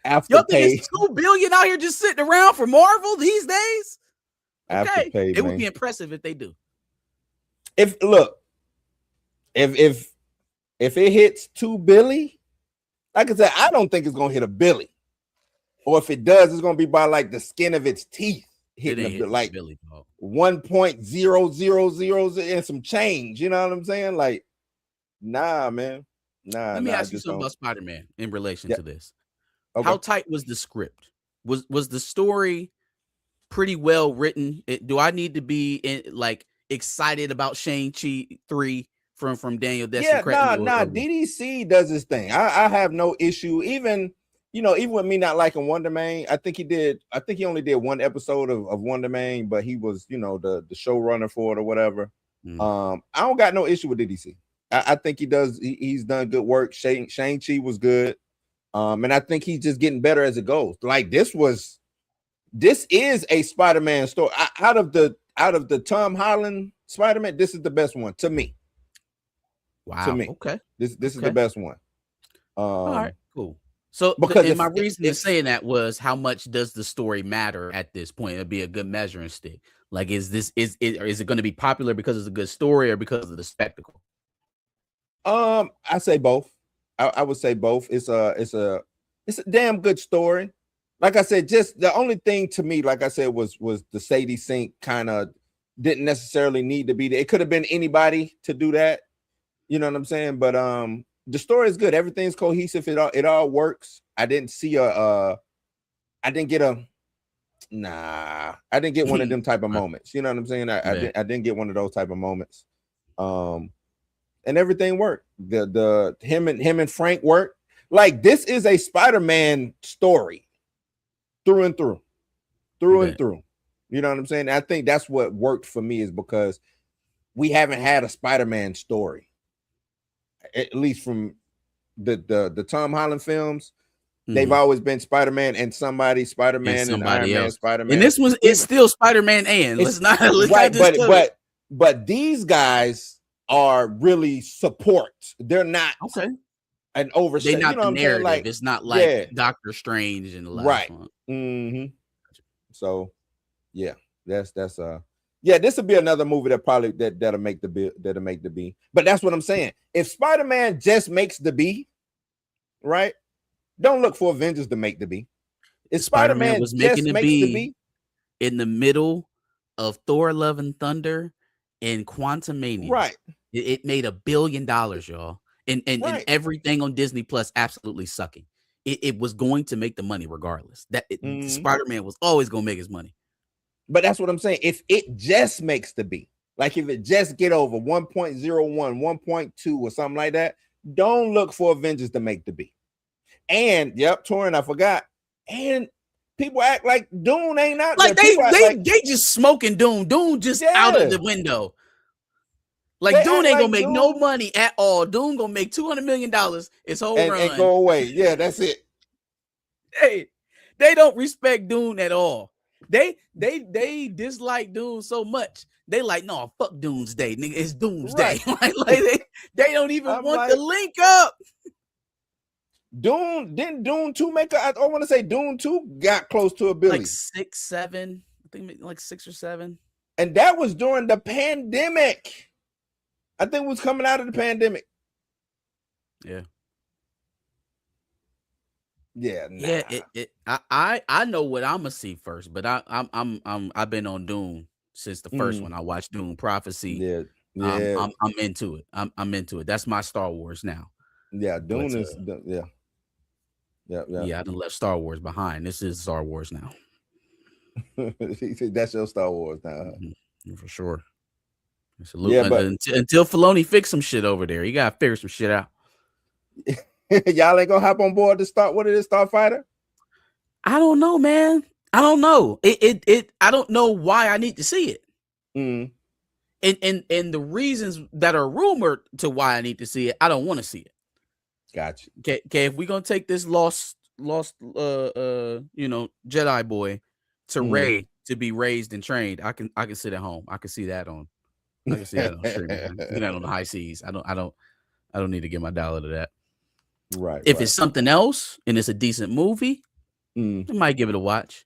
Y'all think it's 2 billion out here just sitting around for Marvel these days? Okay, it would be impressive if they do.
If it hits 2 billion, like I said, I don't think it's gonna hit $1 billion. Or if it does, it's gonna be by like the skin of its teeth. Hitting like 1.0000 and some change, you know what I'm saying? Like, nah, man.
Let me ask you something about Spider-Man in relation to this. Okay. How tight was the script? Was the story pretty well written? Do I need to be excited about Shang-Chi 3 from Daniel Destin?
DDC does his thing. I have no issue. Even with me not liking Wonder Man, I think he only did 1 episode of Wonder Man, but he was, the showrunner for it or whatever. I don't got no issue with DDC. I think he's done good work. Shang-Chi was good. And I think he's just getting better as it goes. Like, this is a Spider-Man story. Out of the out of the Tom Holland Spider-Man, this is the best one to me.
Wow.
To me,
okay.
This is the best one.
All right, cool. So
because
my reason in saying that was, how much does the story matter at this point? It'd be a good measuring stick. Like, is it going to be popular because it's a good story or because of the spectacle?
I say both. I would say both. It's a damn good story. Like I said, just the only thing to me, like I said, was the Sadie Sink kind of didn't necessarily need to be there. It could have been anybody to do that. You know what I'm saying? But the story is good. Everything's cohesive. It all works. I didn't get one of them type of moments. You know what I'm saying? I didn't get one of those type of moments. And everything worked. The him and Frank worked. Like, this is a Spider-Man story through and through. And through. You know what I'm saying? I think that's what worked for me, is because we haven't had a Spider-Man story. At least from the Tom Holland films, they've always been Spider-Man and Spider-Man and Iron Man, Spider-Man.
And this one is still Spider-Man and
but these guys are really support. They're not an oversight.
They're not
you know
the narrative.
Like,
it's not like Doctor Strange in the last one.
Mm-hmm. So that's this will be another movie that'll make the B. But that's what I'm saying. If Spider-Man just makes the B, right? Don't look for Avengers to make the B. If Spider-Man
was making
the B
in the middle of Thor: Love and Thunder and Quantumania,
right?
It made $1 billion, y'all, and everything on Disney Plus absolutely sucking. It was going to make the money regardless. Spider-Man was always going to make his money.
But that's what I'm saying. If it just makes the B, like if it just get over 1.01, 1.2 or something like that, don't look for Avengers to make the B. And Torin, I forgot. And people act like Dune ain't out
like
there.
They just smoking Dune. Dune just out of the window. Like, Dune ain't gonna make no money at all. Dune gonna make $200 million its whole run
and go away. Yeah, that's it.
Hey, they don't respect Dune at all. They dislike Dune so much. They like, no, fuck Doomsday, nigga. It's Doomsday. Right. they don't even want to link up.
Didn't Dune 2 make I want to say Dune 2 got close to $1 billion.
Like 6, 7. I think like 6 or 7.
And that was during the pandemic. I think it was coming out of the pandemic.
Yeah.
Yeah.
Nah. I know what I'm gonna see first, but I've been on Dune since the first one. I watched Dune Prophecy.
Yeah.
I'm into it. I'm into it. That's my Star Wars now.
Yeah, Dune is Yeah.
I done left Star Wars behind. This is Star Wars now.
That's your Star Wars now.
For sure. Until Filoni fix some shit over there, you gotta figure some shit out.
Y'all ain't gonna hop on board to start. What it is, Starfighter?
I don't know, man. I don't know. I don't know why I need to see it.
Mm.
And the reasons that are rumored to why I need to see it, I don't want to see it.
Gotcha.
Okay. If we're gonna take this lost Jedi boy to Rey to be raised and trained, I can sit at home. I can see that on streaming. See that on the high seas. I don't need to get my dollar to that.
Right.
If it's something else and it's a decent movie, I might give it a watch.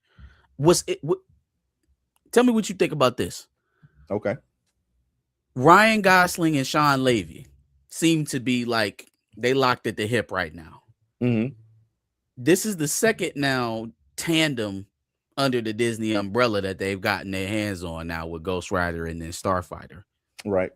Tell me what you think about this.
Okay.
Ryan Gosling and Sean Levy seem to be like they locked at the hip right now.
Mm-hmm.
This is the second now tandem under the Disney umbrella that they've gotten their hands on now with Ghost Rider and then Starfighter.
Right.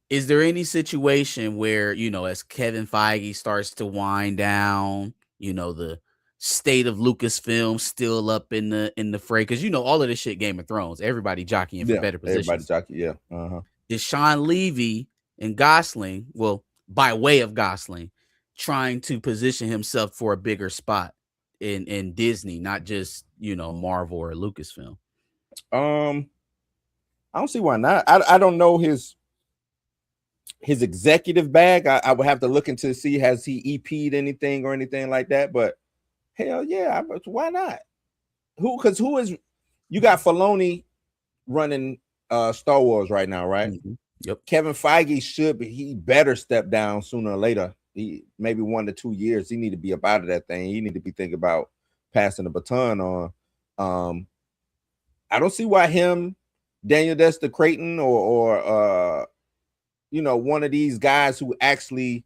Is there any situation where, as Kevin Feige starts to wind down, the state of Lucasfilm still up in the fray? Because all of this shit, Game of Thrones, everybody jockeying for better positions.
Everybody jockey, yeah. Uh-huh.
Is Sean Levy and Gosling, well, by way of Gosling, trying to position himself for a bigger spot in Disney, not just Marvel or Lucasfilm?
I don't see why not. I don't know his executive bag. I would have to look into see has he EP'd anything or anything like that. But hell yeah, why not? Who is you got Filoni running Star Wars right now, right?
Mhm. Yep.
Kevin Feige he better step down sooner or later. He maybe 1 to 2 years. He need to be up out of that thing. He need to be thinking about passing the baton on. I don't see why him, Daniel Desta Creighton, or one of these guys who actually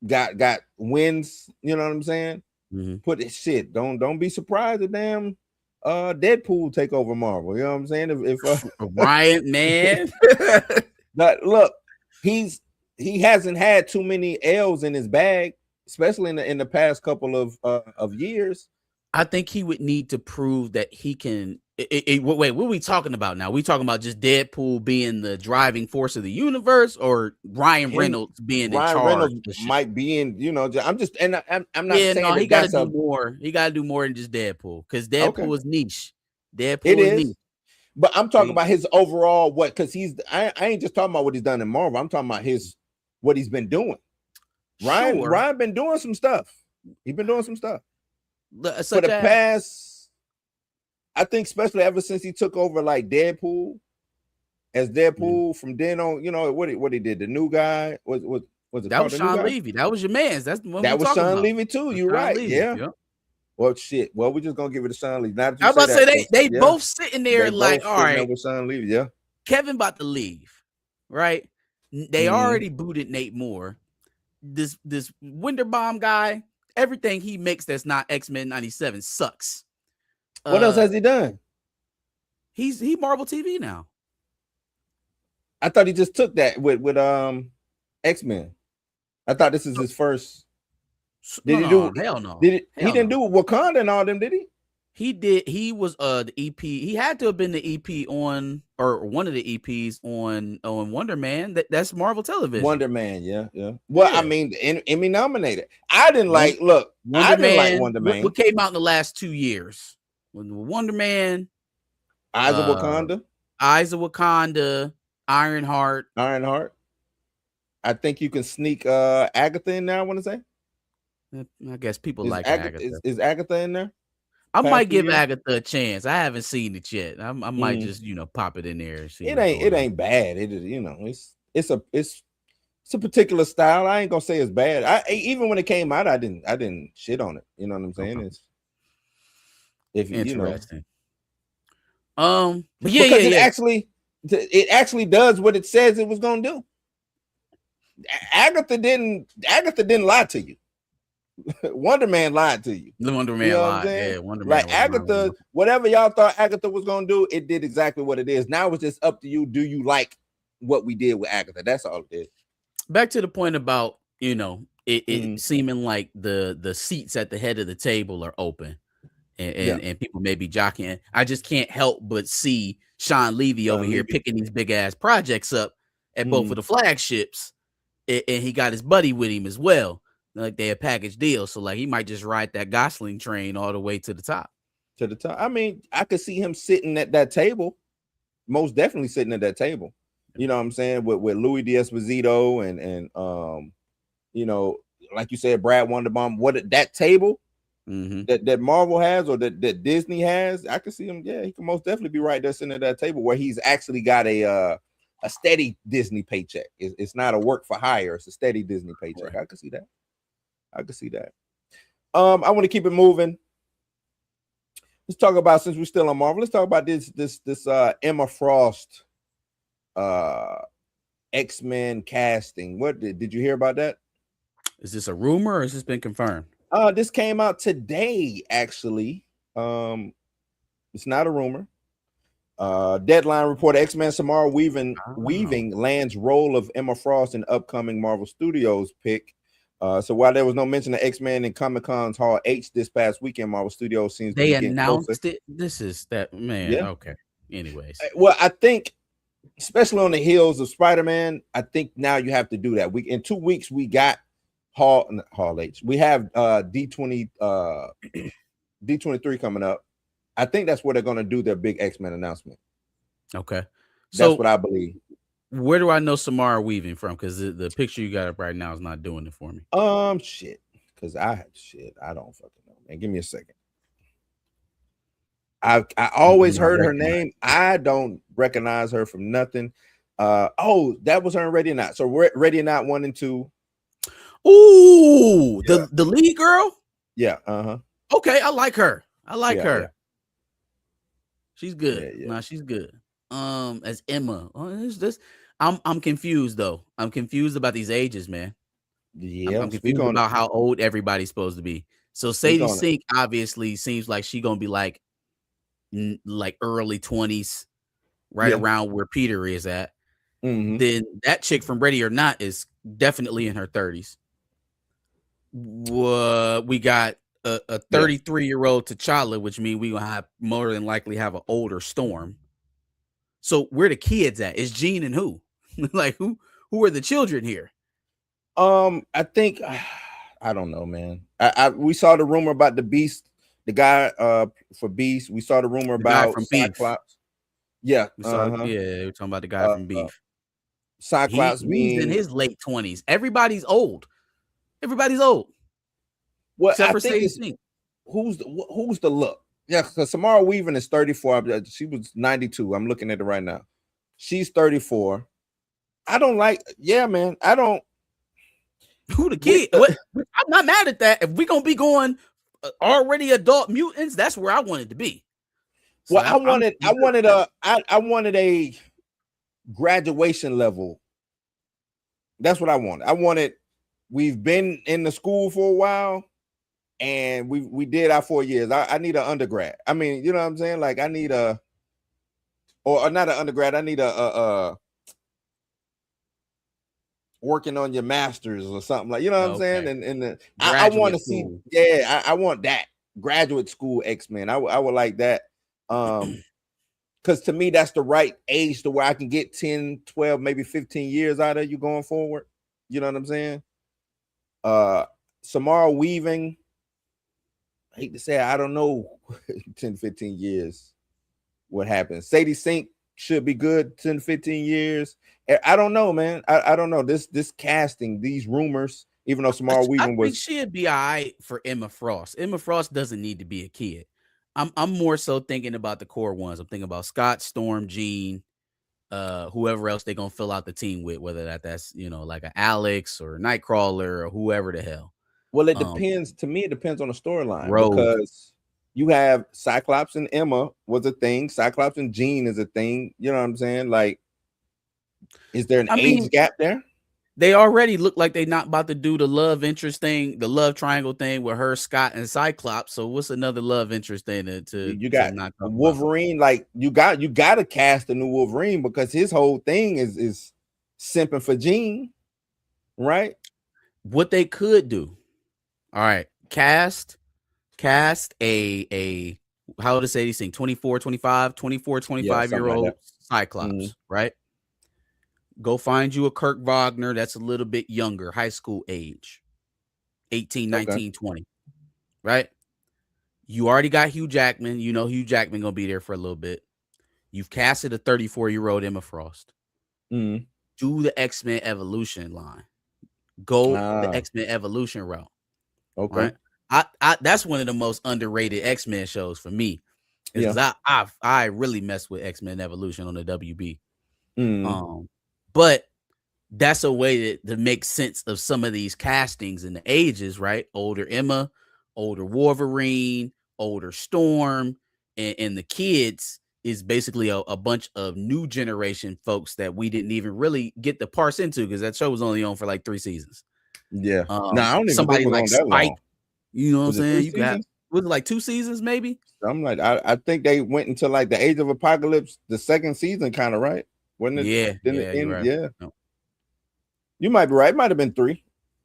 got wins. You know what I'm saying?
Mm-hmm.
Put it shit. Don't be surprised if damn Deadpool take over Marvel. You know what I'm saying? If
Ryan, man.
But look, he hasn't had too many L's in his bag, especially in the past couple of years.
I think he would need to prove that he can. Wait, what are we talking about now? We talking about just Deadpool being the driving force of the universe, or Ryan Reynolds being in charge?
Reynolds might be in. I'm just, and I'm not saying
no,
that
he got to
that's
do more. He got to do more than just Deadpool, because Deadpool is niche. Deadpool
it is
niche.
But I'm talking about his overall because I ain't just talking about what he's done in Marvel. I'm talking about what he's been doing. Ryan been doing some stuff. He's been doing some stuff for the past. I think especially ever since he took over like Deadpool as Deadpool. From then on, what he did. The new guy was it
that was Sean Levy. That was your man's. That's the one that was
Sean Levy too. You're right. Levy. Yeah. Yep. Well, shit. Well, we're just gonna give it to Sean Levy. I was about to say
they both sitting there like, all right,
with Sean Levy. Yeah.
Kevin about to leave, right? They already booted Nate Moore. This Winterbomb guy, everything he makes that's not X-Men 97 sucks.
What else has he done?
He Marvel TV now.
I thought he just took that with X-Men. I thought this is his first. Did he do?
Hell no.
He didn't do Wakanda and all them, did he?
He did. He was the EP. He had to have been the EP on, or one of the EPs on Wonder Man. That's Marvel Television.
Wonder Man, yeah. Well, yeah. I mean, Emmy nominated. I didn't like. Look, I didn't like Wonder Man.
What came out in the last 2 years? Wonder Man,
Eyes of
Wakanda, Ironheart.
I think you can sneak Agatha in there. I want to say.
I guess people like Agatha.
Is Agatha in there?
I might give Agatha a chance. I haven't seen it yet. I might just pop it in there and see.
It ain't bad. It is it's a particular style. I ain't gonna say it's bad. Even when it came out, I didn't shit on it. You know what I'm saying? It's
interesting.
But it actually does what it says it was gonna do. Agatha didn't lie to you. Wonder Man lied to you.
Wonder Man lied. Yeah, Wonder Man.
Like Agatha, whatever y'all thought Agatha was gonna do, it did exactly what it is. Now it's just up to you. Do you like what we did with Agatha? That's all it is.
Back to the point about it seeming like the seats at the head of the table are open, and people may be jockeying. I just can't help but see Sean Levy over here picking these big ass projects up at both of the flagships, and he got his buddy with him as well. Like they're a package deal, so like he might just ride that Gosling train all the way to the top.
I mean, I could see him sitting at that table, most definitely sitting at that table. You know what I'm saying? With Louis D'Esposito and like you said, Brad Wonderbaum. What that table that Marvel has or that Disney has, I could see him. Yeah, he can most definitely be right there sitting at that table where he's actually got a steady Disney paycheck. It's not a work for hire. It's a steady Disney paycheck. Right. I could see that. I want to keep it moving. Let's talk about, since we're still on Marvel, let's talk about this Emma Frost X-Men casting. What did you hear about that?
Is this a rumor or has this been confirmed?
This came out today, actually. It's not a rumor. Deadline reported X-Men Samara Weaving lands role of Emma Frost in upcoming Marvel Studios pick. So while there was no mention of X-Men in Comic-Con's Hall H this past weekend, Marvel Studios seems
they announced it. This is that man. Yeah. Okay. Anyways,
well, I think especially on the heels of Spider-Man, I think now you have to do that. In 2 weeks we got Hall H. We have D23 coming up. I think that's where they're going to do their big X-Men announcement.
Okay,
that's what I believe.
Where do I know Samara Weaving from? Because the picture you got up right now is not doing it for me.
Shit. Because I don't fucking know, man. Give me a second. I
You
always
may not
heard her
recognize.
name. I don't recognize her from nothing. Oh, that was her in Ready or Not. So Ready or Not 1 and 2.
Ooh,
Yeah.
the lead girl.
Yeah. Uh-huh.
Okay, I like her. I like
Yeah,
her.
yeah.
She's good.
Yeah, yeah.
Nah, she's good. As Emma. Oh, is this? I'm confused though. I'm confused about these ages, man.
Yeah.
I'm
Speak
confused
on it.
about how old everybody's supposed to be. So
Speak
Sadie
on it.
Sink obviously seems like she gonna be like early 20s, right
Yeah.
around where Peter is at.
Mm-hmm.
Then that chick from Ready or Not is definitely in her 30s. We got a
Yeah.
33-year-old T'Challa, which means we gonna have more than likely have an older Storm. So where the kids at? Is Jean and who? Like who are the children here?
I think I don't know, man. We saw the rumor about the Beast, the guy for Beast. We saw the rumor
The guy
about
from Beef.
Cyclops. Yeah.
We saw, yeah, we're talking about the guy
Uh,
from Beef.
Cyclops
He's in
being
his late 20s. Everybody's old. Everybody's old.
what
Except
I
for
think
Sadie
is
Sink.
who's the look. Yeah, because Samara Weaving is 34. She was 92. I'm looking at it right now. She's 34. I don't like, yeah, man. I don't.
Who the kid? What? I'm not mad at that. If we're gonna be going already adult mutants, that's where I wanted to be. So
Well, I wanted a graduation level. That's what I wanted. We've been in the school for a while, and we did our 4 years. I need an undergrad. I mean, you know what I'm saying? Like I need or not an undergrad. I need a working on your masters or something, like, you know what I'm saying? And I want to see, yeah, I want that graduate school X-Men. I would like that. Because to me, that's the right age to where I can get 10, 12, maybe 15 years out of you going forward. You know what I'm saying? Samara Weaving, I hate to say it, I don't know 10, 15 years what happens. Sadie Sink should be good 10, 15 years. I don't know, man. I don't know. This casting, these rumors, even though Samara Weaving
I think she'd be all right for Emma Frost. Emma Frost doesn't need to be a kid. I'm more so thinking about the core ones. I'm thinking about Scott, Storm, Jean, whoever else they're gonna fill out the team with, whether that's like an Alex or Nightcrawler or whoever the hell.
Well, it depends. To me, it depends on the storyline
Rogue.
because you have Cyclops and Emma was a thing. Cyclops and Jean is a thing. You know what I'm saying? Like, is there an age gap there?
They already look like they're not about to do the love interest thing, the love triangle thing with her, Scott, and Cyclops. So what's another love interest thing
you got Wolverine? Like you got to cast a new Wolverine because his whole thing is simping for Jean, right?
What they could do, all right, cast a how old is Sadie Sink? 24, 25-year-old Cyclops, right? Go find you a Kirk Wagner that's a little bit younger, high school age, 18, 19, 20, right? You already got Hugh Jackman. You know Hugh Jackman going to be there for a little bit. You've casted a 34-year-old Emma Frost. Do the X-Men Evolution line. Go the X-Men Evolution route.
Okay.
Right? That's one of the most underrated X-Men shows for me. Because I really mess with X-Men Evolution on the WB. But that's a way to make sense of some of these castings and the ages, right? Older Emma, older Wolverine, older Storm, and the kids is basically a bunch of new generation folks that we didn't even really get to parse into because that show was only on for like 3 seasons.
Yeah. No, I don't even
somebody
think it was
like
on that
Spike,
long.
you know what I'm
Was it
saying?
3
You got
seasons?
was it like 2 seasons, maybe?
I'm like, I think they went into like the Age of Apocalypse, the 2nd season, kind of, right? Wasn't it?
Yeah,
Didn't it end?
right.
Yeah.
No.
You might be right. It might have been 3.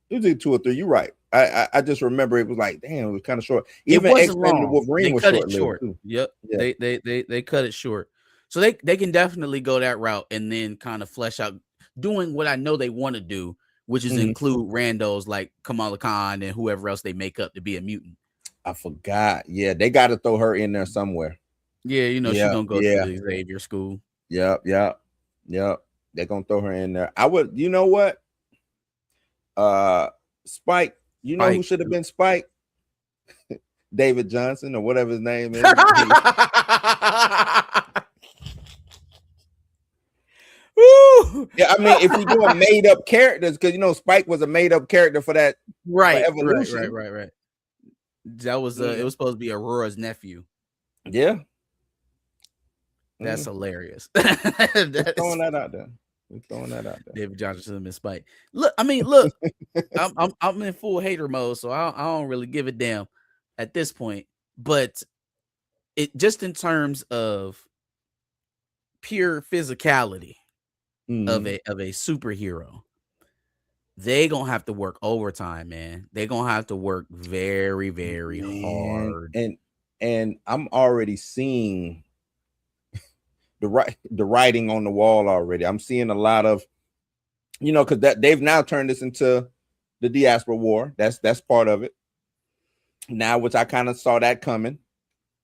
It was either 2 or 3. You're right. I just remember it was like, damn, it was kind of short. Even X-Men and Wolverine was short. Too.
Yep.
Yeah.
They cut it short. So they can definitely go that route and then kind of flesh out doing what I know they want to do, which is include randos like Kamala Khan and whoever else they make up to be a mutant.
I forgot. Yeah, they got to throw her in there somewhere.
Yeah, she's gonna go to the Xavier school.
Yep. They're gonna throw her in there. I would, you know what? Spike, know who should have been Spike? David Johnson or whatever his name is.
Woo!
Yeah, I mean, if we doing made up characters, because you know Spike was a made up character for that,
Right,
for Evolution.
right. That was it was supposed to be Aurora's nephew.
Yeah,
That's hilarious.
We're throwing that out there.
David Johnson and Spike. Look, I'm in full hater mode, so I don't really give a damn at this point. But it just in terms of pure physicality of a superhero, they gonna have to work overtime, man. They gonna have to work very, very hard.
And I'm already seeing the writing on the wall already. I'm seeing a lot of, you know, because that they've now turned this into the diaspora war. That's part of it now, which I kind of saw that coming.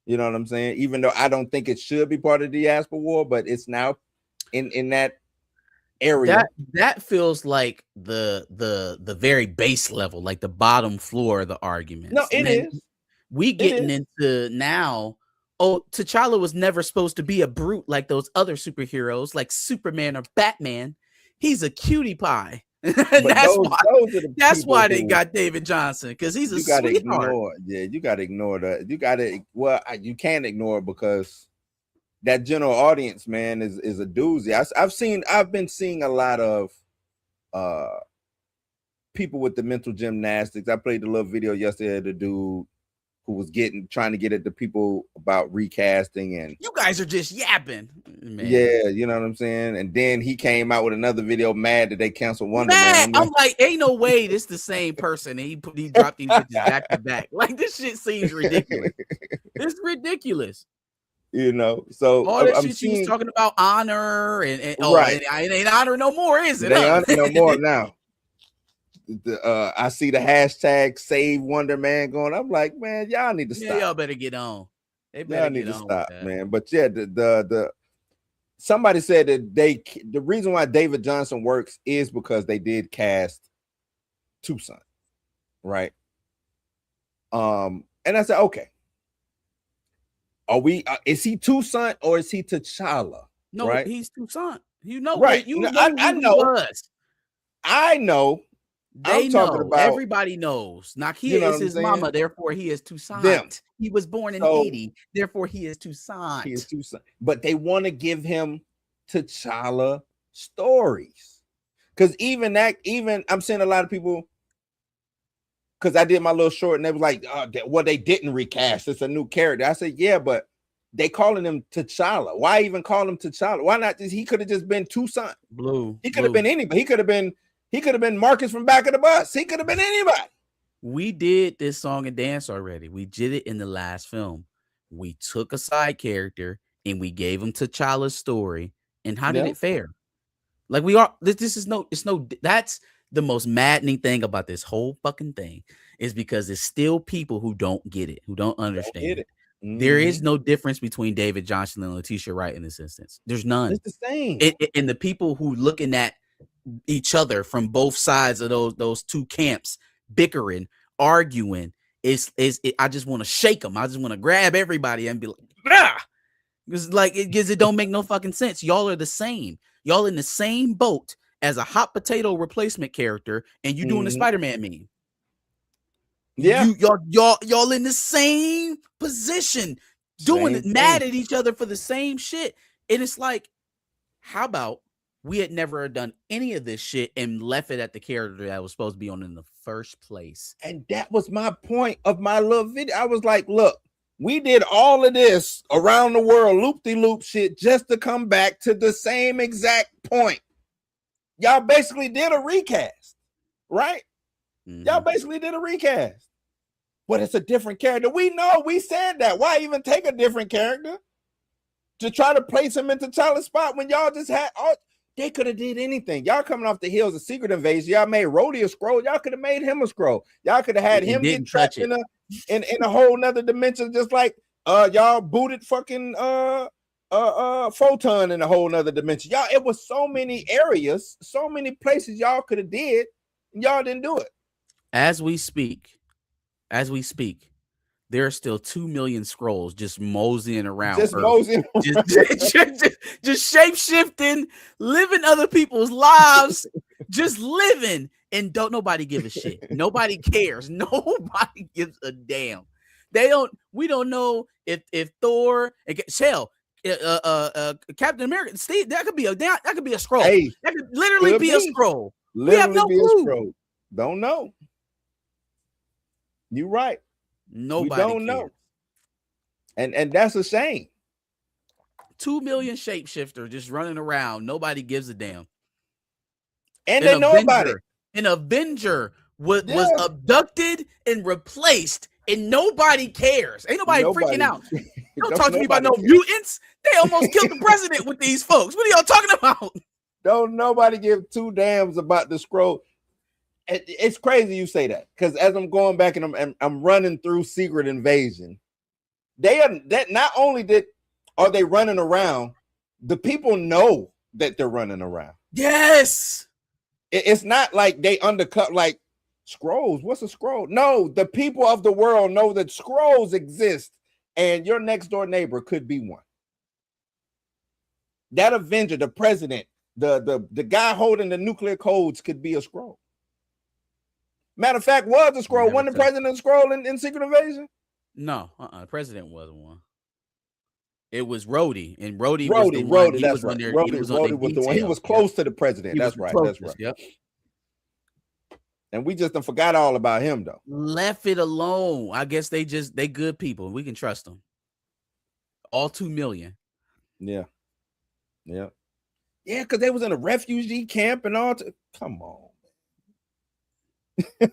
You know what I'm saying? Even though I don't think it should be part of the diaspora war, but it's now in that area.
That feels like the very base level, like the bottom floor of the argument.
No, it is.
We getting into now. Oh, T'Challa was never supposed to be a brute like those other superheroes, like Superman or Batman. He's a cutie pie. That's why they got David Johnson, because he's a sweetheart.
You gotta ignore that. You can't ignore it because that general audience, man, is a doozy. I've been seeing a lot of people with the mental gymnastics. I played the little video yesterday of the dude who was trying to get at the people about recasting, and
you guys are just yapping, man.
Yeah, you know what I'm saying. And then he came out with another video mad that they canceled Wonder Man.
I'm like, ain't no way this the same person. And he dropped these bitches back to back. Like, this shit seems ridiculous. It's ridiculous.
You know, so
all that shit she was talking about honor and
right.
It ain't honor no more, is it?
It ain't honor no more now. I see the hashtag Save Wonder Man going. I'm like, man, y'all need to stop.
Y'all better get on.
Y'all need to stop, man. But yeah, the somebody said that the reason why David Johnson works is because they did cast Tucson, right? And I said, okay, are we? Is he Tucson or is he T'Challa?
No,
right?
He's Tucson. You know,
right?
I know.
I know.
They know. Everybody knows. Nakia is his mama, therefore he is Tucson. He was born in Haiti, therefore he is Tucson.
He is Tucson. But they want to give him T'Challa stories. Because even I'm seeing a lot of people, because I did my little short and they was like, well, they didn't recast. It's a new character. I said, yeah, but they calling him T'Challa. Why even call him T'Challa? Why not? He could have just been Tucson. He could have been anybody. He could have been Marcus from Back of the Bus. He could have been anybody.
We did this song and dance already. We did it in the last film. We took a side character and we gave him T'Challa's story. And how did it fare? Like that's the most maddening thing about this whole fucking thing, is because there's still people who don't get it, who don't understand it. There is no difference between David Johnson and Letitia Wright in this instance. There's none.
It's the same.
And the people who looking at each other from both sides of those two camps, bickering, arguing, I just want to shake them. I just want to grab everybody and be like, ah! It don't make no fucking sense. Y'all are the same. Y'all in the same boat as a hot potato replacement character, and you doing the Spider-Man meme.
Yeah,
y'all in the same position, doing it, mad at each other for the same shit. And it's like, how about we had never done any of this shit and left it at the character that was supposed to be on in the first place?
And that was my point of my little video. I was like, look, we did all of this around the world, loop-de-loop shit, just to come back to the same exact point. Y'all basically did a recast, right? Y'all basically did a recast. But it's a different character. We know, we said that. Why even take a different character to try to place him into T'Challa's spot when y'all just had they could have did anything. Y'all coming off the heels of Secret Invasion. Y'all made Rhodey a scroll. Y'all could have made him a scroll. Y'all could have had him get trapped in a whole nother dimension, just like y'all booted fucking Photon in a whole nother dimension. Y'all, it was so many areas, so many places y'all could have did, and y'all didn't do it.
As we speak, there are still 2 million scrolls just moseying around
Just
Earth.
moseying.
Just shape-shifting, living other people's lives, just living, and don't nobody give a shit. Nobody cares. Nobody gives a damn. We don't know if Thor and Shell, Captain America, Steve, that could be a scroll.
Hey,
that could literally be a scroll. We have no
Literally be a
clue.
scroll. Don't know. You right.
Nobody
we don't
cares.
know. And that's a shame.
2 million shapeshifters just running around. Nobody gives a damn.
And they know about it.
An Avenger was abducted and replaced, and nobody cares. Ain't nobody freaking out. Don't talk to me about no mutants. They almost killed the president with these folks. What are y'all talking about?
Don't nobody give two damns about the scroll. It's crazy you say that, because as I'm going back and I'm running through Secret Invasion, that not only are they running around, the people know that they're running around.
Yes.
It's not like they undercut like scrolls. What's a scroll? No, the people of the world know that scrolls exist, and your next door neighbor could be one. That Avenger, the president, the guy holding the nuclear codes could be a scroll. Matter of fact, was a scroll. Wasn't the president a scroll in Secret Invasion?
No, the president wasn't one. It was Rhodey, and Rhodey was the one.
Rhodey, that's right. Rhodey was the one. He was close to the president. That's right. That's right.
Yep.
And we just forgot all about him, though.
Left it alone. I guess they good people. We can trust them. All 2 million.
Yeah. Yeah. Yeah, because they was in a refugee camp and all. Come on.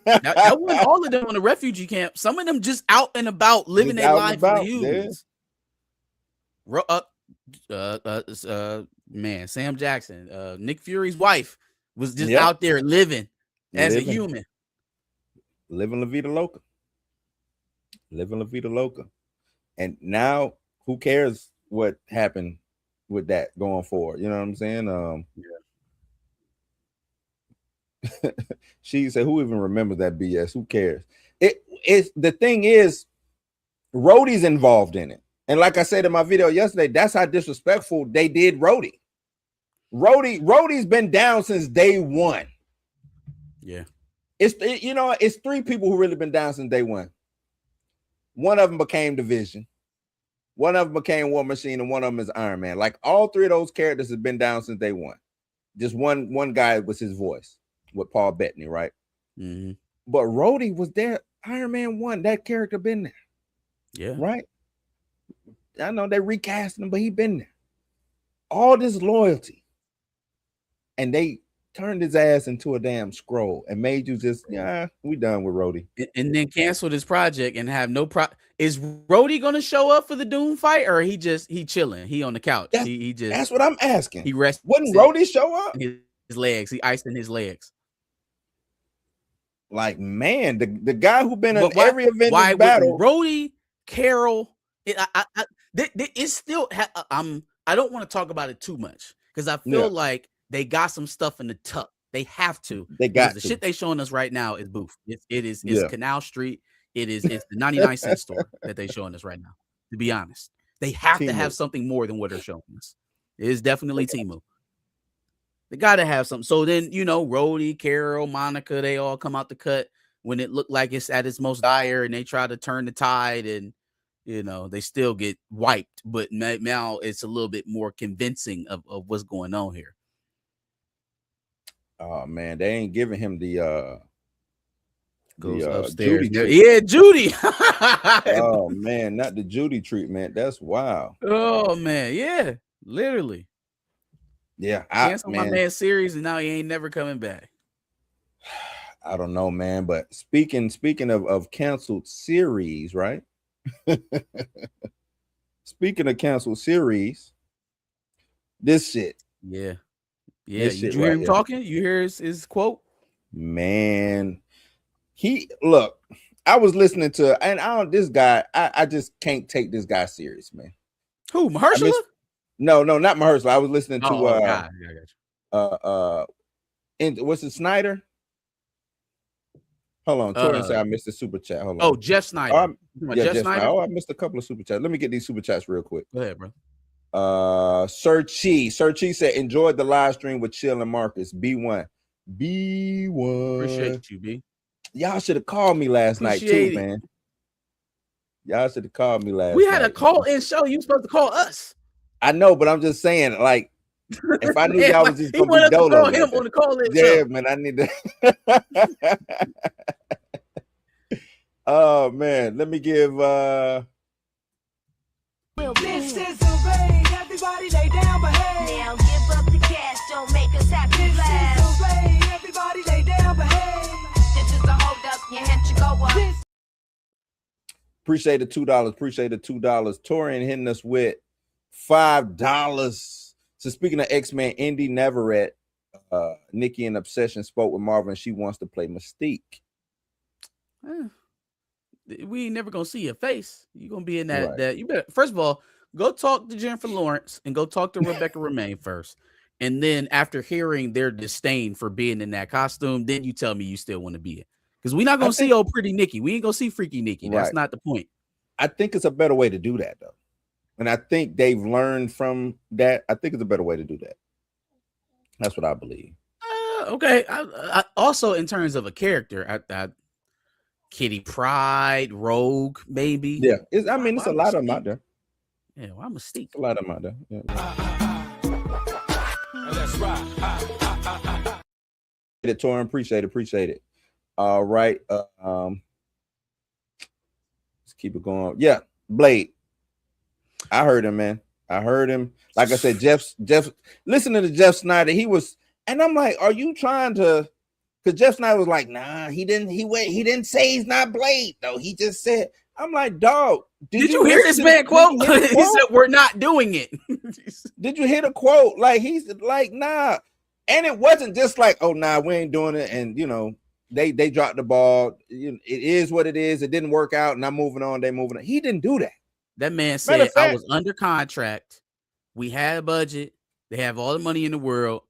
That wasn't all of them on the refugee camp. Some of them just out and about living their life for the humans. Man, Sam Jackson, Nick Fury's wife was just out there living as a human.
Living La Vida Loca. Living La Vida Loca. And now who cares what happened with that going forward? You know what I'm saying? She said, who even remembers that BS? Who cares? It's the thing is, Rhodey's involved in it. And like I said in my video yesterday, that's how disrespectful they did Rhodey. Rhodey's been down since day one.
Yeah.
It's three people who really been down since day one. One of them became Division. One of them became War Machine, and one of them is Iron Man. Like all three of those characters have been down since day one. Just one guy was his voice with Paul Bettany, right?
Mm-hmm.
But Rhodey was there. Iron Man 1, that character been there.
Yeah.
Right? I know they recast him, but he been there. All this loyalty. And they turned his ass into a damn scroll and made you just, we done with Rhodey.
And then canceled his project and have no Is Rhodey gonna show up for the Doom fight, or he chilling? He on the couch.
That's what I'm asking.
He rested.
Wouldn't Rhodey show up?
His legs. He iced in his legs.
Like, man, the guy who been in every Avengers battle.
Rhodey, Carol, it's still. I don't want to talk about it too much because I feel like they got some stuff in the tuck. They have to.
They got
the shit they showing us right now is boof. It's Canal Street. It's the 99-cent store that they showing us right now. To be honest, they have to have something more than what they're showing us. It is definitely Temu. They got to have something. So then, Rhodey, Carol, Monica, they all come out the cut when it looked like it's at its most dire, and they try to turn the tide, and they still get wiped. But now it's a little bit more convincing of what's going on here.
Oh man, they ain't giving him the
goes upstairs.
Judy
Judy.
Oh man, not the Judy treatment. That's wild.
Oh man, yeah, literally.
Yeah,
canceled my man series, and now he ain't never coming back.
I don't know, man. But speaking of canceled series, right? Speaking of canceled series, this shit.
Yeah. Did you hear him talking? You hear his quote?
Man, I was listening to, and this guy, I just can't take this guy serious, man.
Who, Mahershala?
No, not Mahershala. I was listening to
God.
what's it, Snyder? Hold on. Torian said I missed the super chat. Hold on.
Oh, Jeff Snyder.
Jeff Snyder. Oh, I missed a couple of super chats. Let me get these super chats real quick.
Go ahead, bro.
Sir Chi said enjoyed the live stream with Chill and Marcus. B1.
Appreciate you, B.
Y'all should have called me last night too, man. Y'all should have called me last night.
We had a call-in show. You supposed to call us.
I know, but I'm just saying, like, if I knew y'all was just gonna be dolo,
him on the call-in
yeah,
show.
man, I need to. Oh man, let me give.
This is the rain. Everybody lay down, behave. Now give up the cash. Don't make us happy. This is the rain. Everybody lay down, behave. This is a hold up. Your head should go up.
Appreciate the $2. Appreciate the $2. Torian hitting us with $5. So speaking of X-Men, Indy Neverett, Nikki in Obsession spoke with Marvel and she wants to play Mystique.
We ain't never gonna see your face. You're gonna be in that.
Right.
That you better first of all go talk to Jennifer Lawrence and go talk to Rebecca Romaine first. And then after hearing their disdain for being in that costume, then you tell me you still want to be it. Because we're not gonna see old pretty Nikki. We ain't gonna see freaky Nikki. That's not the point.
I think it's a better way to do that though. And I think they've learned from that. I think it's a better way to do that. That's what I believe.
Okay. I also, in terms of a character, I Kitty Pryde, Rogue, maybe.
Yeah, it's a lot of them out there.
Yeah, why Mystique?
A lot of them out there. Yeah.
That's right.
Torrin, appreciate it. All right. Let's keep it going. Yeah, Blade. I heard him, man. I heard him. Like I said, Jeff. Listen to Jeff Snyder. He was, and I'm like, are you trying to? Because Jeff Snyder was like, nah, he didn't say he's not Blade, though. He just said, I'm like, dog,
did you hear this man quote? He said, we're not doing it.
Did you hear the quote? Like, he's like, nah. And it wasn't just like, oh, nah, we ain't doing it. And, you know, they dropped the ball. It is what it is. It didn't work out. And I'm moving on. They moving on. He didn't do that.
That man said, I was under contract. We had a budget. They have all the money in the world.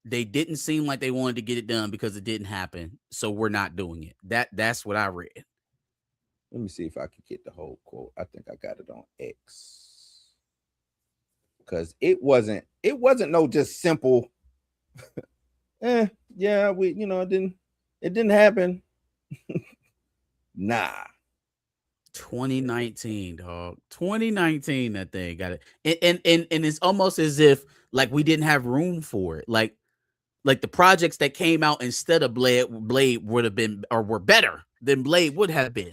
They didn't seem like they wanted to get it done because it didn't happen. So we're not doing it. That's what I read.
Let me see if I can get the whole quote. I think I got it on X. Because it wasn't no just simple. Yeah, it didn't happen. Nah.
2019, dog. 2019, that thing got it. And it's almost as if like we didn't have room for it. Like the projects that came out instead of Blade would have been or were better than Blade would have been.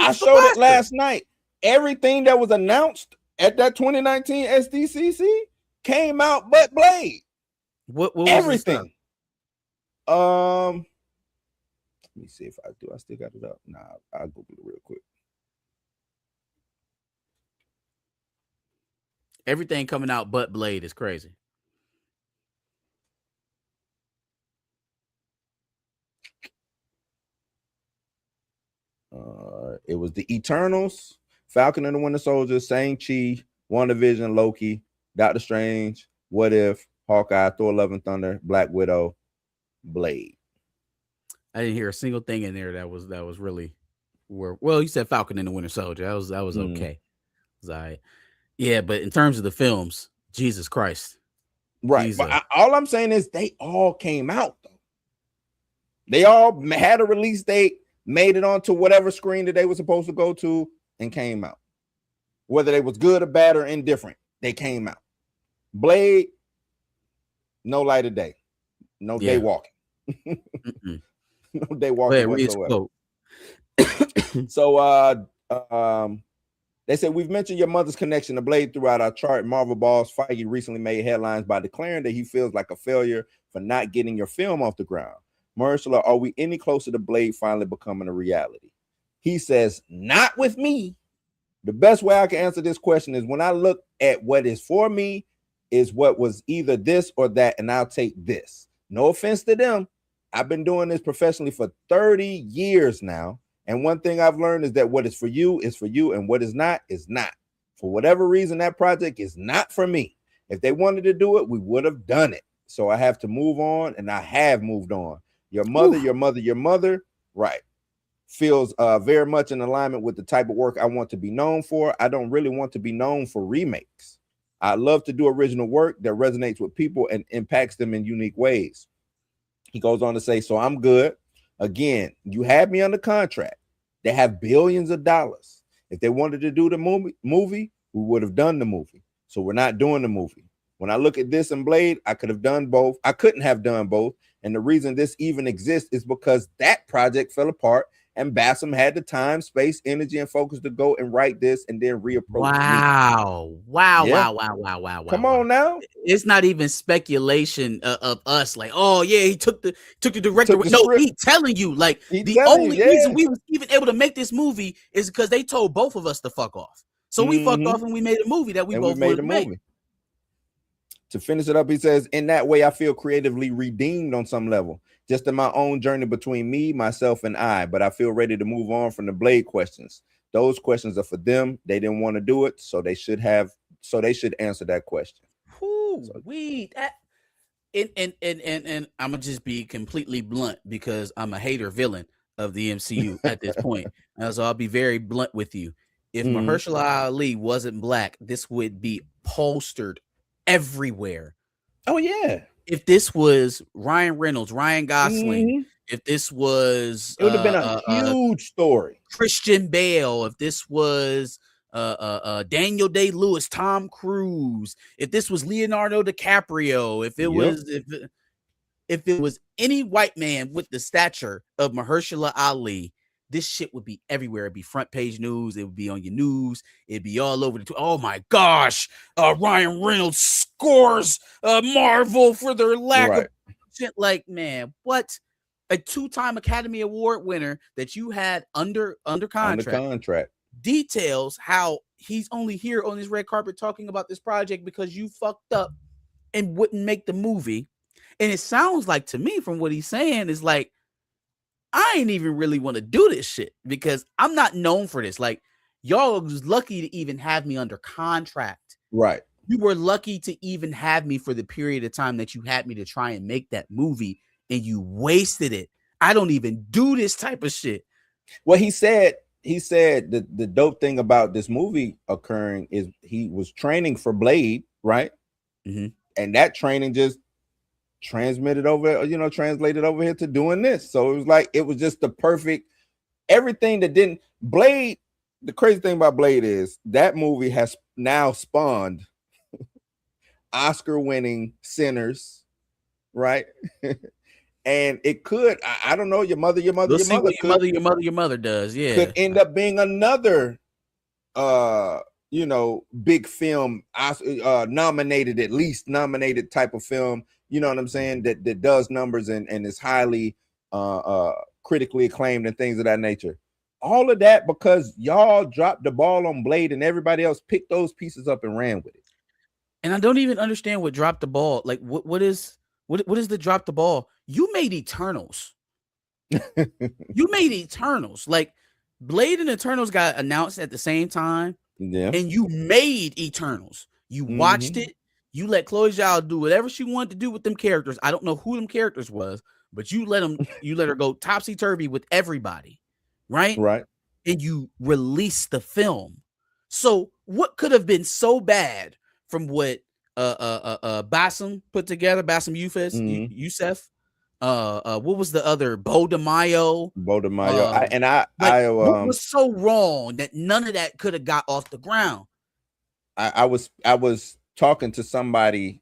I showed it last night. Everything that was announced at that 2019 SDCC came out but Blade.
What was
everything? Let me see if I do. I still got it up. Nah, I'll Google it real quick.
Everything coming out but Blade is crazy.
It was the Eternals, Falcon and the Winter Soldier, Shang-Chi, WandaVision, Loki, Doctor Strange, What If, Hawkeye, Thor: Love and Thunder, Black Widow, Blade.
I didn't hear a single thing in there that was really well. You said Falcon and the Winter Soldier. That was okay. It was all right. Yeah, but in terms of the films, Jesus Christ.
Right.
Jesus.
But all I'm saying is they all came out, though. They all had a release date, made it onto whatever screen that they were supposed to go to, and came out. Whether they was good or bad or indifferent, they came out. Blade, no light of day. No day walking. No day walking whatsoever. So they said, we've mentioned your mother's connection to Blade throughout our chart. Marvel boss Feige recently made headlines by declaring that he feels like a failure for not getting your film off the ground. Mahershala, are we any closer to Blade finally becoming a reality? He says, not with me. The best way I can answer this question is when I look at what is for me is what was either this or that, and I'll take this. No offense to them. I've been doing this professionally for 30 years now. And one thing I've learned is that what is for you, and what is not. For whatever reason, that project is not for me. If they wanted to do it, we would have done it. So I have to move on, and I have moved on. Your mother. Right. feels very much in alignment with the type of work I want to be known for. I don't really want to be known for remakes. I love to do original work that resonates with people and impacts them in unique ways. He goes on to say, so I'm good. Again, you had me under contract. They have billions of dollars. If they wanted to do the movie, we would have done the movie. So we're not doing the movie. When I look at this and Blade, I could have done both. I couldn't have done both. And the reason this even exists is because that project fell apart and Bassam had the time, space, energy, and focus to go and write this and then reapproach
Wow.
Come on now.
It's not even speculation of us like, oh yeah, he took the director. No,
script.
he telling you like the
telling
only
you,
reason we was even able to make this movie is because they told both of us to fuck off. So we fucked off and we made a movie that we both made.
To finish it up, he says, in that way, I feel creatively redeemed on some level, just in my own journey between me, myself, and I. But I feel ready to move on from the Blade questions. Those questions are for them. They didn't want to do it, so they should answer that question.
And I'm gonna just be completely blunt because I'm a hater villain of the MCU at this point. So I'll be very blunt with you. If Mahershala Ali wasn't black, this would be postered everywhere.
Oh yeah.
If this was Ryan Reynolds, Ryan Gosling, if this was
it would have been a huge story.
Christian Bale, if this was Daniel Day-Lewis, Tom Cruise, if this was Leonardo DiCaprio, if it was any white man with the stature of Mahershala Ali, this shit would be everywhere. It'd be front page news. It would be on your news. It'd be all over the. Oh my gosh! Ryan Reynolds scores Marvel for their lack of shit. Like, man, what? A 2-time Academy Award winner that you had under contract. Details how he's only here on this red carpet talking about this project because you fucked up and wouldn't make the movie. And it sounds like to me from what he's saying is like, I ain't even really want to do this shit because I'm not known for this. Like, y'all was lucky to even have me under contract.
Right.
You were lucky to even have me for the period of time that you had me to try and make that movie, and you wasted it. I don't even do this type of shit.
Well, he said the dope thing about this movie occurring is he was training for Blade, right? And that training just translated over here to doing this. So it was just the perfect everything that didn't Blade. The crazy thing about Blade is that movie has now spawned Oscar-winning Sinners, right? And it could, I don't know, your mother does, yeah, could end up being another big film, nominated type of film. You know what I'm saying? That does numbers and is highly critically acclaimed and things of that nature. All of that because y'all dropped the ball on Blade and everybody else picked those pieces up and ran with it.
And I don't even understand what dropped the ball. Like, what is the drop the ball? You made Eternals. You made Eternals. Like, Blade and Eternals got announced at the same time.
Yeah. And
you made Eternals. You watched it. You let Chloe Zhao do whatever she wanted to do with them characters. I don't know who them characters was, but you let her go topsy-turvy with everybody. Right?
Right.
And you released the film. So what could have been so bad from what Bassam put together, Bassam Youssef, what was the other? Bo DeMaio.
What
was so wrong that none of that could have got off the ground?
I was talking to somebody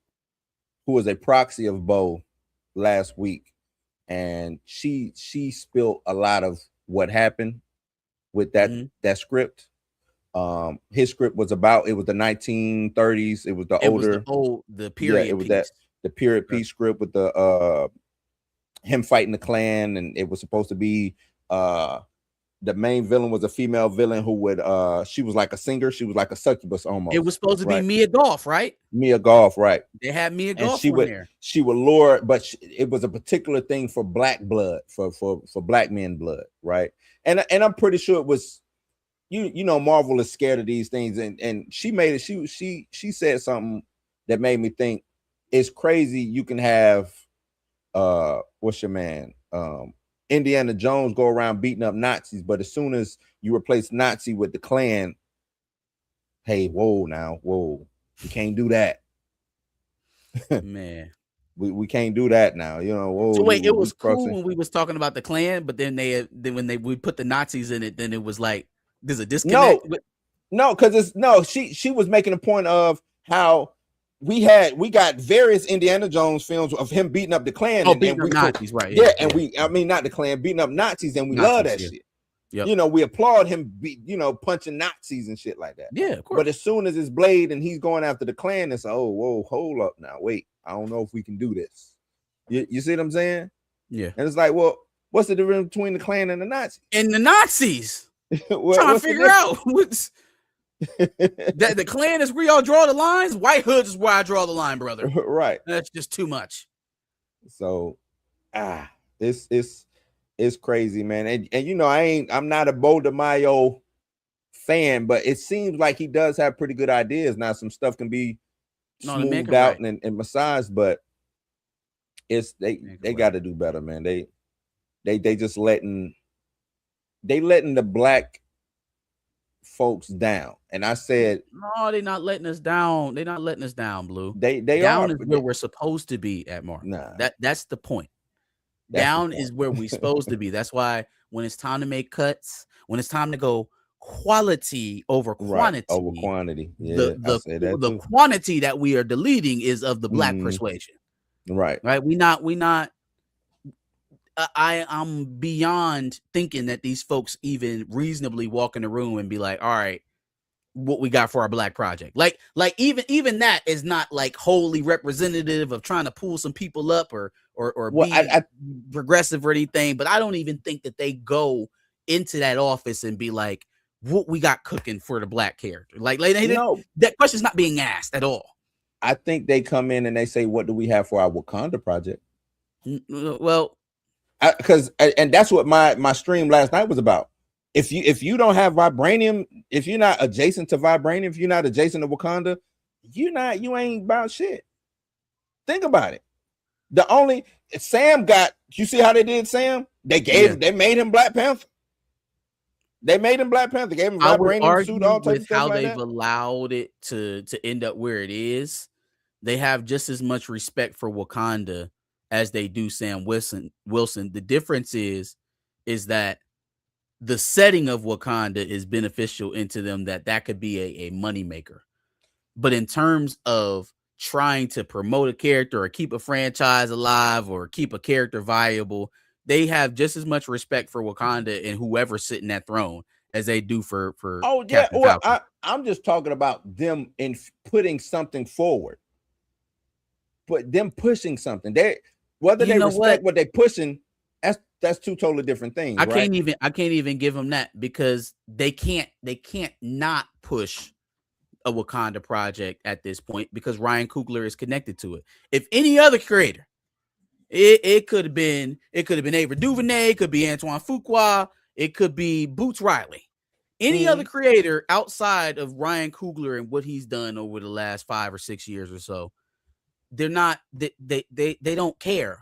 who was a proxy of Bo last week, and she spilled a lot of what happened with that script. His script was about, it was the 1930s. It was the period. It was the period piece script with the him fighting the Klan, and it was supposed to be the main villain was a female villain who would she was like a singer, she was like a succubus almost.
It was supposed to be Mia Goth, right?
Mia Goth, right?
They had Mia Goth
there. She would lure, but it was a particular thing for black blood, for black men blood, right? And I'm pretty sure it was. You know, Marvel is scared of these things, and she made it. She said something that made me think it's crazy. You can have what's your man Indiana Jones go around beating up Nazis, but as soon as you replace Nazi with the Klan, hey, whoa, we can't do that.
Man.
We can't do that now. You know, whoa.
So wait, it was cool when we was talking about the Klan, but then we put the Nazis in it, then it was like there's a disconnect.
No, because she was making a point of how we got various Indiana Jones films of him beating up the Klan.
Beating up Nazis, right?
Yeah, and not the Klan, beating up Nazis, and we love that shit.
Yep.
You know, we applaud him, punching Nazis and shit like that.
Yeah, of course.
But as soon as it's Blade and he's going after the Klan, it's whoa, hold up now, wait, I don't know if we can do this. You see what I'm saying?
Yeah.
And it's like, well, what's the difference between the Klan and the Nazis?
And the Nazis trying to figure out what's that the Klan is where y'all draw the lines. White hoods is where I draw the line, brother.
Right.
That's just too much.
So, it's crazy, man. And I'm not a Bo DeMaio fan, but it seems like he does have pretty good ideas. Now some stuff can be smoothed out and massaged, but they got to do better, man. They just letting the black folks down. And I said,
no, they're not letting us down. They're not letting us down, Blue.
They
down
are,
is where we're supposed to be at, Mark.
Nah,
that's the point. Down is where we're supposed to be. That's why when it's time to make cuts, when it's time to go quality over quantity,
yeah,
the quantity that we are deleting is of the black persuasion.
Right.
We not. I'm beyond thinking that these folks even reasonably walk in the room and be like, all right, what we got for our black project. Like even that is not like wholly representative of trying to pull some people up or be progressive or anything. But I don't even think that they go into that office and be like, what we got cooking for the black character. That question's not being asked at all.
I think they come in and they say, what do we have for our Wakanda project?
Well,
because that's what my stream last night was about. If you don't have vibranium, if you're not adjacent to vibranium, if you're not adjacent to Wakanda, you ain't about shit. Think about it. The only Sam got, you see how they did Sam? They made him Black Panther. They made him Black Panther. Gave him vibranium suit, all types of stuff like that.
How they've allowed it to end up where it is. They have just as much respect for Wakanda as they do Sam Wilson. The difference is that the setting of Wakanda is beneficial into them, that could be a moneymaker. But in terms of trying to promote a character or keep a franchise alive or keep a character viable, they have just as much respect for Wakanda and whoever's sitting that throne as they do for Captain Falcon.
I'm just talking about them in putting something forward. But them pushing something. Whether they respect what they're pushing, that's two totally different things.
I can't even give them that, because they can't not push a Wakanda project at this point, because Ryan Coogler is connected to it. If any other creator, it could have been Ava DuVernay, it could be Antoine Fuqua, it could be Boots Riley. Any other creator outside of Ryan Coogler and what he's done over the last 5 or 6 years or so, they're not, they don't care.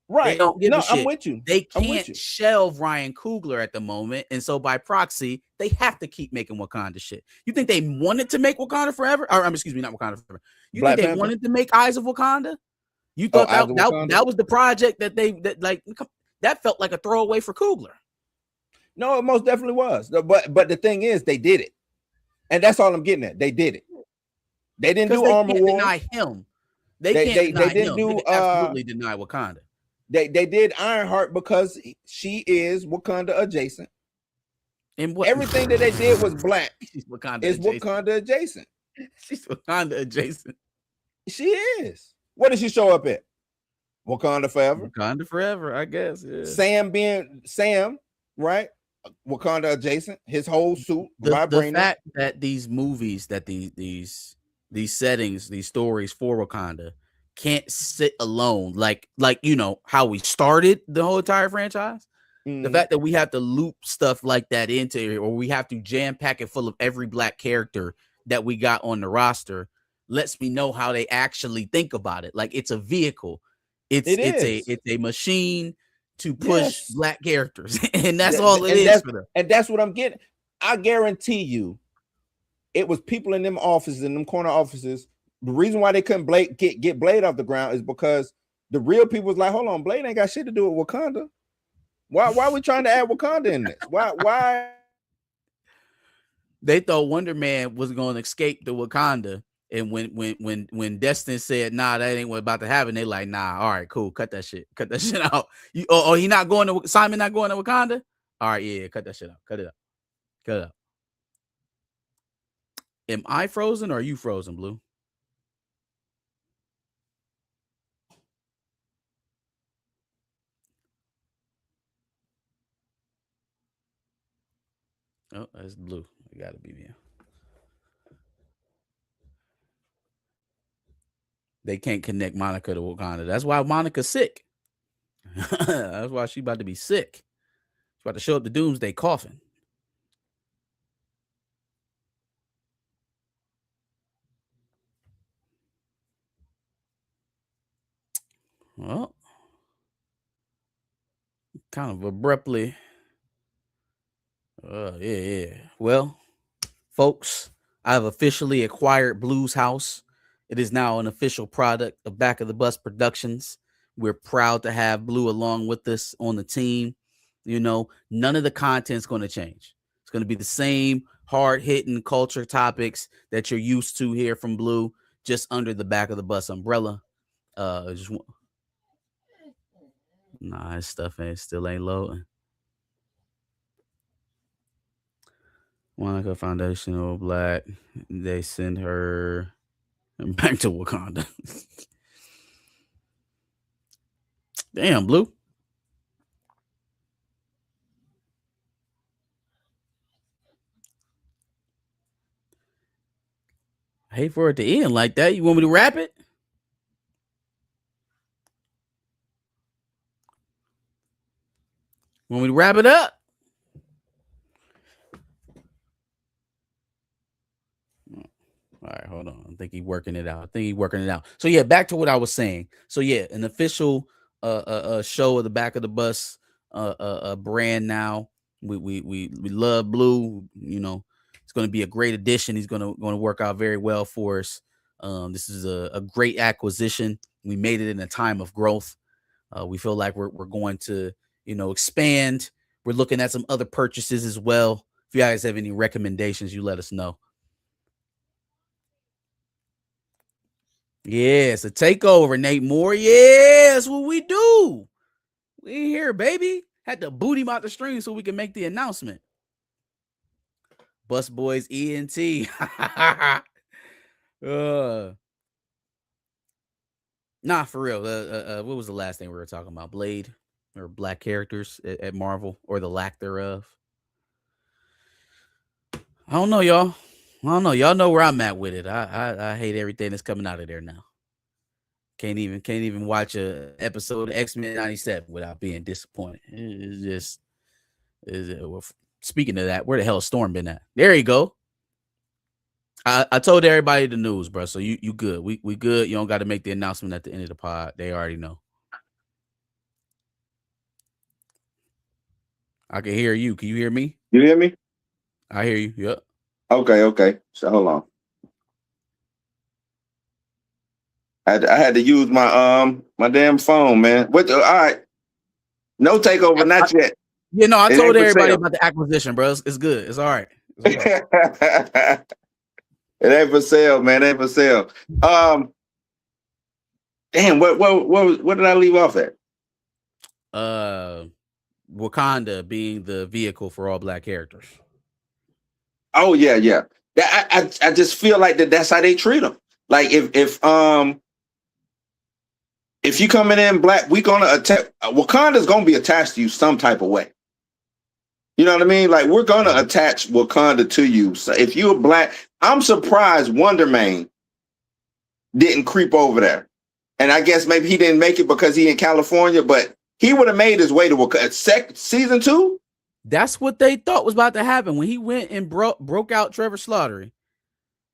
Right.
They don't give a shit.
I'm with you.
They can't shelve Ryan Coogler at the moment. And so by proxy, they have to keep making Wakanda shit. You think they wanted to make Wakanda Forever? Or excuse me, not Wakanda Forever. You
Black
think they
Panther?
wanted to make Eyes of Wakanda? You thought that was the project that felt like a throwaway for Coogler.
No, it most definitely was. But the thing is, they did it. And that's all I'm getting at. They did it. They didn't do Armor Wars.
Deny him. They didn't absolutely deny Wakanda.
They did Ironheart because she is Wakanda adjacent.
And what
everything that they did was black.
She's Wakanda
adjacent.
She's Wakanda adjacent.
She is. What did she show up at? Wakanda Forever.
Wakanda Forever, I guess. Yeah.
Sam being Sam, right? Wakanda adjacent. His whole suit.
The fact that these movies, that these settings, these stories for Wakanda can't sit alone, like how we started the whole entire franchise. The fact that we have to loop stuff like that into it, or we have to jam pack it full of every black character that we got on the roster, lets me know how they actually think about it. Like, it's a vehicle. It's a machine to push
Yes.
black characters, and that's all it is for them.
And that's what I'm getting. I guarantee you, it was people in them offices, in them corner offices. The reason why they couldn't get Blade off the ground is because the real people was like, hold on, Blade ain't got shit to do with Wakanda. Why are we trying to add Wakanda in this? Why?
They thought Wonder Man was going to escape the Wakanda, and when Destin said, "Nah, that ain't what about to happen," they like, "Nah, all right, cool, cut that shit out." He not going to Simon, not going to Wakanda. All right, yeah, cut that shit out, cut it out. Am I frozen or are you frozen, Blue? Oh, that's Blue. It gotta be me. They can't connect Monica to Wakanda. That's why Monica's sick. That's why she's about to be sick. She's about to show up the Doomsday coffin. Well, kind of abruptly. Yeah. Well, folks, I've officially acquired Blue's house. It is now an official product of Back of the Bus Productions. We're proud to have Blue along with us on the team. You know, none of the content's going to change. It's going to be the same hard-hitting culture topics that you're used to here from Blue, just under the Back of the Bus umbrella. Nah, his stuff still ain't loading. Monica Foundational Black. They send her back to Wakanda. Damn, Blue. I hate for it to end like that. You want me to wrap it? Want me to wrap it up? All right, hold on. I think he's working it out. So yeah, back to what I was saying. So yeah, an official show of the Back of the Bus brand now. We love Blue. You know, it's going to be a great addition. He's going to work out very well for us. This is a great acquisition. We made it in a time of growth. We feel like we're going to, expand. We're looking at some other purchases as well. If you guys have any recommendations, you let us know. Yeah, it's a takeover, Nate Moore. Yeah, that's what we do. We here, baby. Had to boot him out the stream so we can make the announcement. Bus Boys ENT. Nah, for real. What was the last thing we were talking about? Blade or black characters at Marvel, or the lack thereof? I don't know, y'all. Y'all know where I'm at with it. I hate everything that's coming out of there now. Can't even watch a episode of X-Men 97 without being disappointed. It's just speaking of that, where the hell has Storm been at? There you go. I told everybody the news, bro. So you good. We good. You don't got to make the announcement at the end of the pod. They already know. I can hear you. Can you hear me?
You hear me?
I hear you. Yep.
Okay. So hold on. I had to use my damn phone, man. All right. No takeover, not yet.
Yeah, no, I told everybody about the acquisition, bro. It's good. It's all right.
It ain't for sale, man. It ain't for sale. Damn, what did I leave off at?
Wakanda being the vehicle for all black characters.
Oh yeah. I just feel like that's how they treat them. Like if you coming in black, we gonna attack. Wakanda's gonna be attached to you some type of way. You know what I mean? Like, we're gonna attach Wakanda to you. So if you're black, I'm surprised Wonder Man didn't creep over there. And I guess maybe he didn't make it because he in California, but he would have made his way to Wakanda. Season 2?
That's what they thought was about to happen when he went and broke out Trevor Slattery.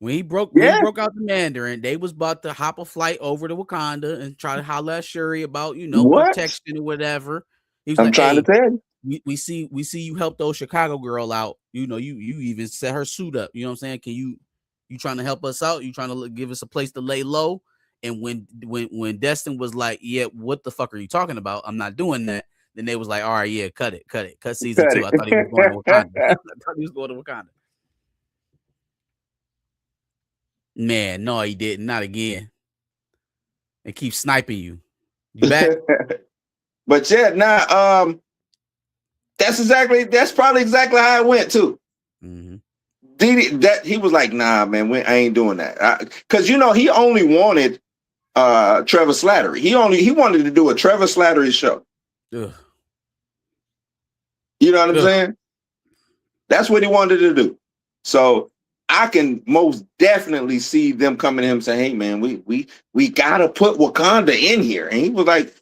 When he broke out the Mandarin, they was about to hop a flight over to Wakanda and try to holler at Shuri about, protection or whatever. He was
I'm
like,
trying to
hey,
tell you.
we see you help those Chicago girl out. You know, you even set her suit up. You know what I'm saying? Can you trying to help us out? You trying to give us a place to lay low? And when Destin was like, yeah, what the fuck are you talking about? I'm not doing that. Then they was like, all right, yeah, cut season 2. I thought he was going to Wakanda. I thought he was going to Wakanda. Man, no, he didn't. Not again. They keep sniping you. You back?
But yeah, now that's probably exactly how it went too.
Mm-hmm.
That he was like, nah, man, I ain't doing that. Because he only wanted Trevor Slattery. He wanted to do a Trevor Slattery show.
Ugh.
You know what I'm saying? That's what he wanted to do. So I can most definitely see them coming to him saying, hey man, we gotta put Wakanda in here. And he was like,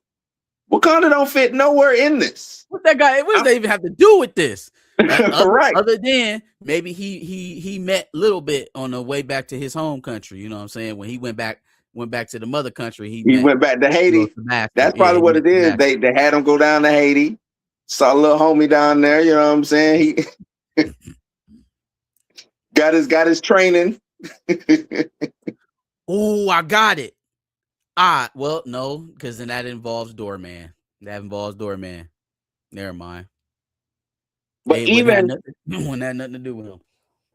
Wakanda don't fit nowhere in this.
What does that even have to do with this?
Right.
Other than maybe he met Little Bit on the way back to his home country. You know what I'm saying? When he went back to the mother country, he
went back to Haiti. That's probably what it is. They had him go down to Haiti. Saw a little homie down there. You know what I'm saying? He got his training.
Oh, I got it. Well, no, because then that involves Doorman. Never mind.
But even
when that had nothing to do with him.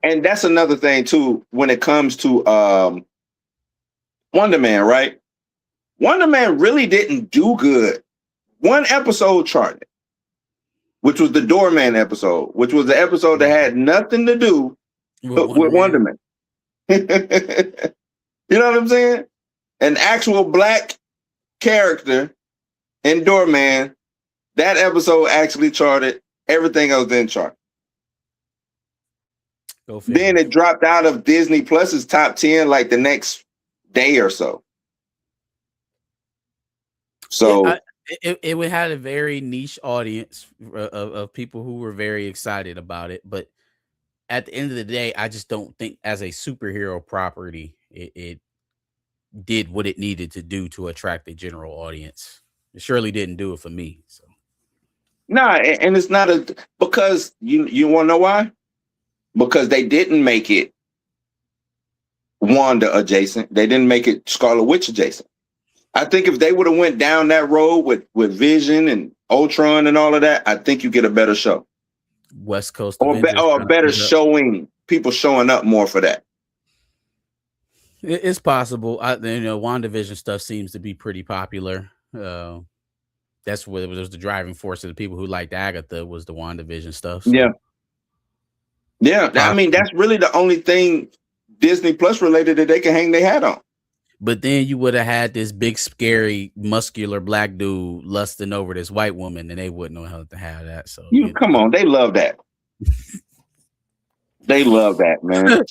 And that's another thing too when it comes to Wonder Man, right? Wonder Man really didn't do good. One episode charted, which was the Doorman episode, which was the episode that had nothing to do with Wonder Man. You know what I'm saying? An actual black character in Doorman, that episode actually charted. Everything else didn't chart. Then it dropped out of Disney Plus's top 10 like the next day or so. So
yeah, it had a very niche audience of people who were very excited about it. But at the end of the day, I just don't think as a superhero property, it did what it needed to do to attract a general audience. It surely didn't do it for me. So.
Nah, and it's not because you want to know why? Because they didn't make it Wanda adjacent. They didn't make it Scarlet Witch adjacent. I think if they would have went down that road with Vision and Ultron and all of that, I think you get a better show.
West Coast
or a better showing. People showing up more for that.
It's possible. WandaVision stuff seems to be pretty popular. That's what was the driving force of the people who liked Agatha was the WandaVision stuff. So.
Yeah. I mean, that's really the only thing Disney Plus related that they can hang their hat on.
But then you would have had this big, scary, muscular black dude lusting over this white woman, and they wouldn't know how to have that. So
come on, they love that. They love that, man.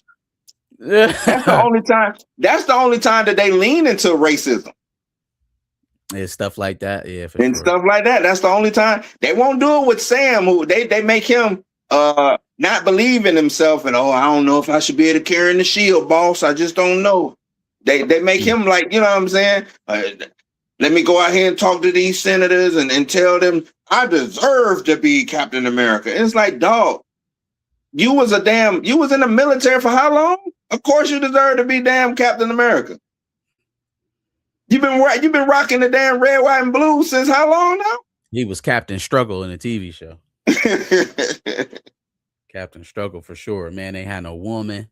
That's the only time. That's the only time that they lean into racism.
Yeah, stuff like that. Yeah,
stuff like that. That's the only time they won't do it with Sam. Who they make him not believe in himself and I don't know if I should be able to carry the shield, boss. I just don't know. They make him like, you know what I'm saying? Let me go out here and talk to these senators and tell them I deserve to be Captain America. And it's like, dog, you was in the military for how long? Of course you deserve to be damn Captain America. You've been rocking the damn red, white, and blue since how long now?
He was Captain Struggle in a TV show. Captain Struggle for sure. Man, they had no woman.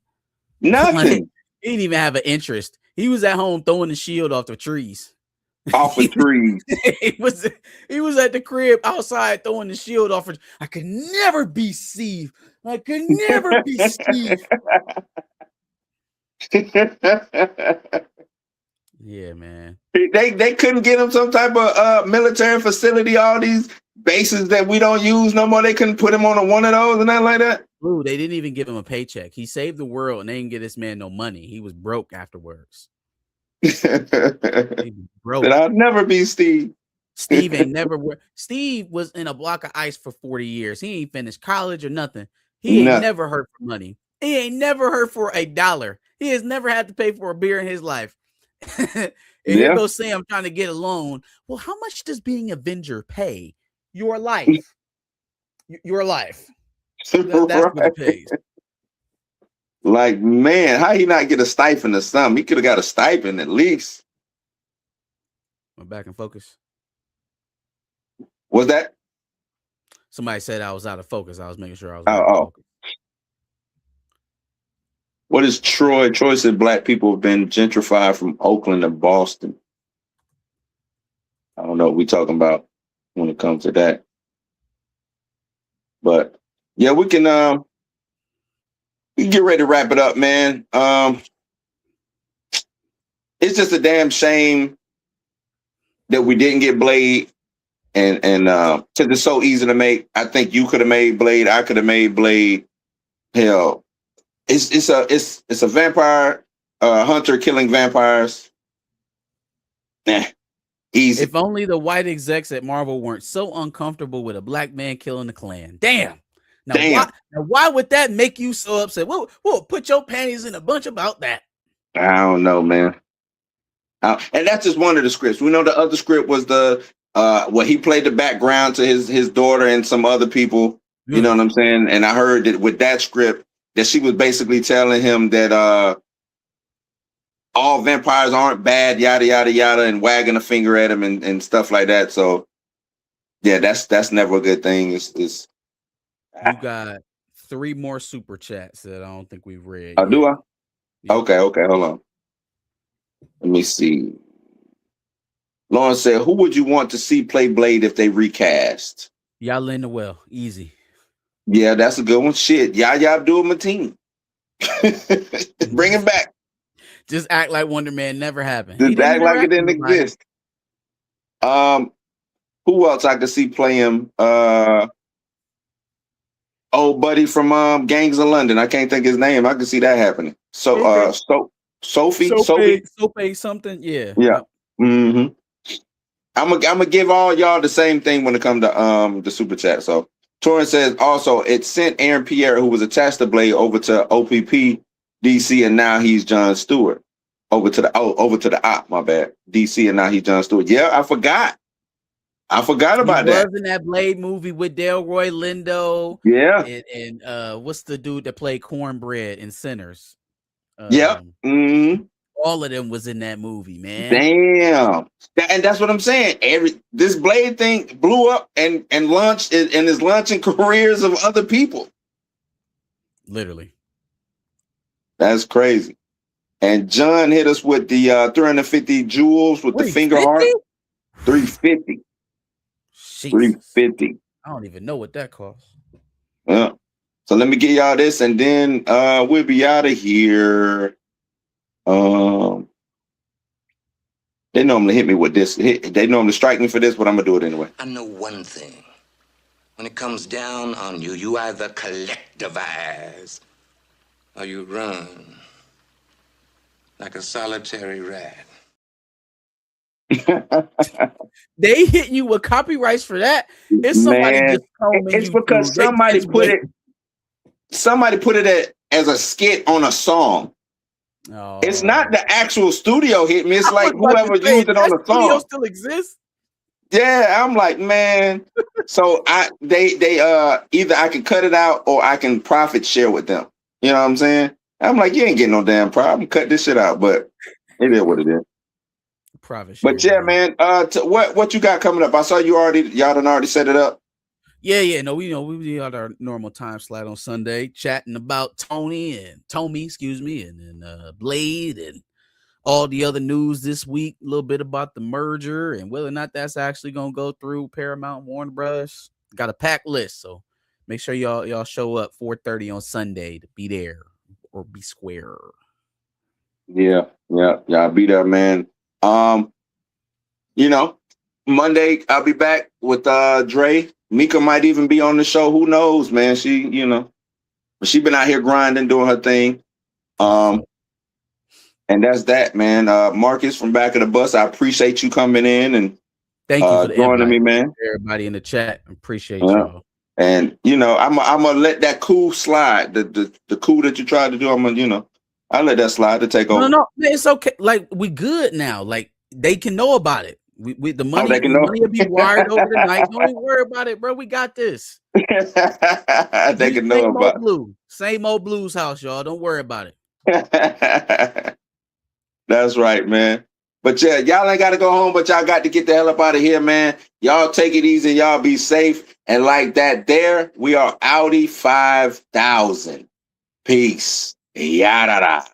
Nothing.
He didn't even have an interest. He was at home throwing the shield off the trees.
Off the trees.
he was at the crib outside throwing the shield off. I could never be Steve. I could never be Steve. Yeah, man.
They couldn't get him some type of military facility, all these bases that we don't use no more. They couldn't put him on one of those and nothing like that.
Ooh, they didn't even give him a paycheck. He saved the world and they didn't get this man no money. He was broke afterwards.
Broke. I'll never be Steve.
Steve ain't never Steve was in a block of ice for 40 years. He ain't finished college or nothing. He ain't never hurt for money. He ain't never hurt for $1. He has never had to pay for a beer in his life. And here goes Sam trying to get a loan. Well, how much does being Avenger pay? your life. Your life. That's what it pays.
Like, man, how he not get a stipend or something? He could have got a stipend at least.
I'm back in focus.
Was that?
Somebody said I was out of focus. I was making sure I was back in focus.
What is Troy? Troy said black people have been gentrified from Oakland to Boston. I don't know what we're talking about when it comes to that. But yeah, we can get ready to wrap it up, man. It's just a damn shame that we didn't get Blade, and because it's so easy to make. I think you could have made Blade. I could have made Blade. Hell, it's a vampire hunter killing vampires. Nah, easy.
If only the white execs at Marvel weren't so uncomfortable with a black man killing the Klan. Damn. Now, why would that make you so upset? We'll put your panties in a bunch about that.
I don't know, man. And that's just one of the scripts. We know the other script was the where he played the background to his daughter and some other people. You know what I'm saying? And I heard that with that script that she was basically telling him that all vampires aren't bad, yada yada yada, and wagging a finger at him and stuff like that. So yeah, that's never a good thing. It's
you got 3 more super chats that I don't think we've read.
Oh, do I?
Yeah.
Okay, hold on. Let me see. Lauren said, who would you want to see play Blade if they recast?
Yala in the well. Easy.
Yeah, that's a good one. Shit. Yahya Abdul-Mateen. Bring him back.
Just act like Wonder Man never happened.
Just act like it didn't exist. Who else I could see play him? Old buddy from Gangs of London. I can't think his name. I can see that happening. So Sophie
something. Yeah.
Yeah. Mm-hmm. I'm gonna give all y'all the same thing when it comes to the super chat. So Torrance says also it sent Aaron Pierre, who was attached to Blade, over to OPP DC, and now he's John Stewart. Over to the op, my bad. DC, and now he's John Stewart. Yeah, I forgot about that.
He was in that Blade movie with Delroy Lindo.
Yeah.
And what's the dude that played Cornbread in Sinners?
Yeah. Mm-hmm.
All of them was in that movie, man.
Damn. And that's what I'm saying. This Blade thing blew up and launched and is launching careers of other people.
Literally.
That's crazy. And John hit us with the 350 jewels with the finger heart. 350.
Jesus.
350.
I don't even know what that costs.
Yeah. So let me get y'all this, and then we'll be out of here. They normally hit me with this. They normally strike me for this, but I'm gonna do it anyway.
I know one thing. When it comes down on you, you either collectivize or you run like a solitary rat.
They hit you with copyrights for that. It's somebody just
it's because somebody put it as a skit on a song.
Oh.
It's not the actual studio hit me. It's like whoever used it on the song.
Studio still exists.
Yeah, I'm like, man. So they either I can cut it out or I can profit share with them. You know what I'm saying? I'm like, you ain't getting no damn problem. Cut this shit out, but it is what it is.
Profit share.
But yeah, man. What you got coming up? I saw y'all done already set it up.
Yeah. No, we had our normal time slot on Sunday, chatting about Tommy, and then Blade and all the other news this week. A little bit about the merger and whether or not that's actually gonna go through Paramount, Warner Bros. Got a packed list, so make sure y'all show up 4:30 on Sunday to be there or be square.
Yeah, y'all be there, man. Monday I'll be back with Dre. Mika might even be on the show. Who knows, man? She been out here grinding, doing her thing. And that's that, man. Marcus from Back of the Bus, I appreciate you coming in and
thank you for
joining me, man.
Everybody in the chat, appreciate y'all.
And I'm gonna let that coup slide. The coup that you tried to do, I'll let that slide to take over.
No, it's okay. Like we good now. Like they can know about it. We the
Oh,
money,
they can
the
know.
money will be wired over the night. Don't even worry about it, bro. We got this.
They can know
Same
about
old blue. Same old blues house, y'all. Don't worry about it.
it. That's right, man. But yeah, y'all ain't got to go home, but y'all got to get the hell up out of here, man. Y'all take it easy and y'all be safe. And like that there, we are Audi 5000. Peace. Yada.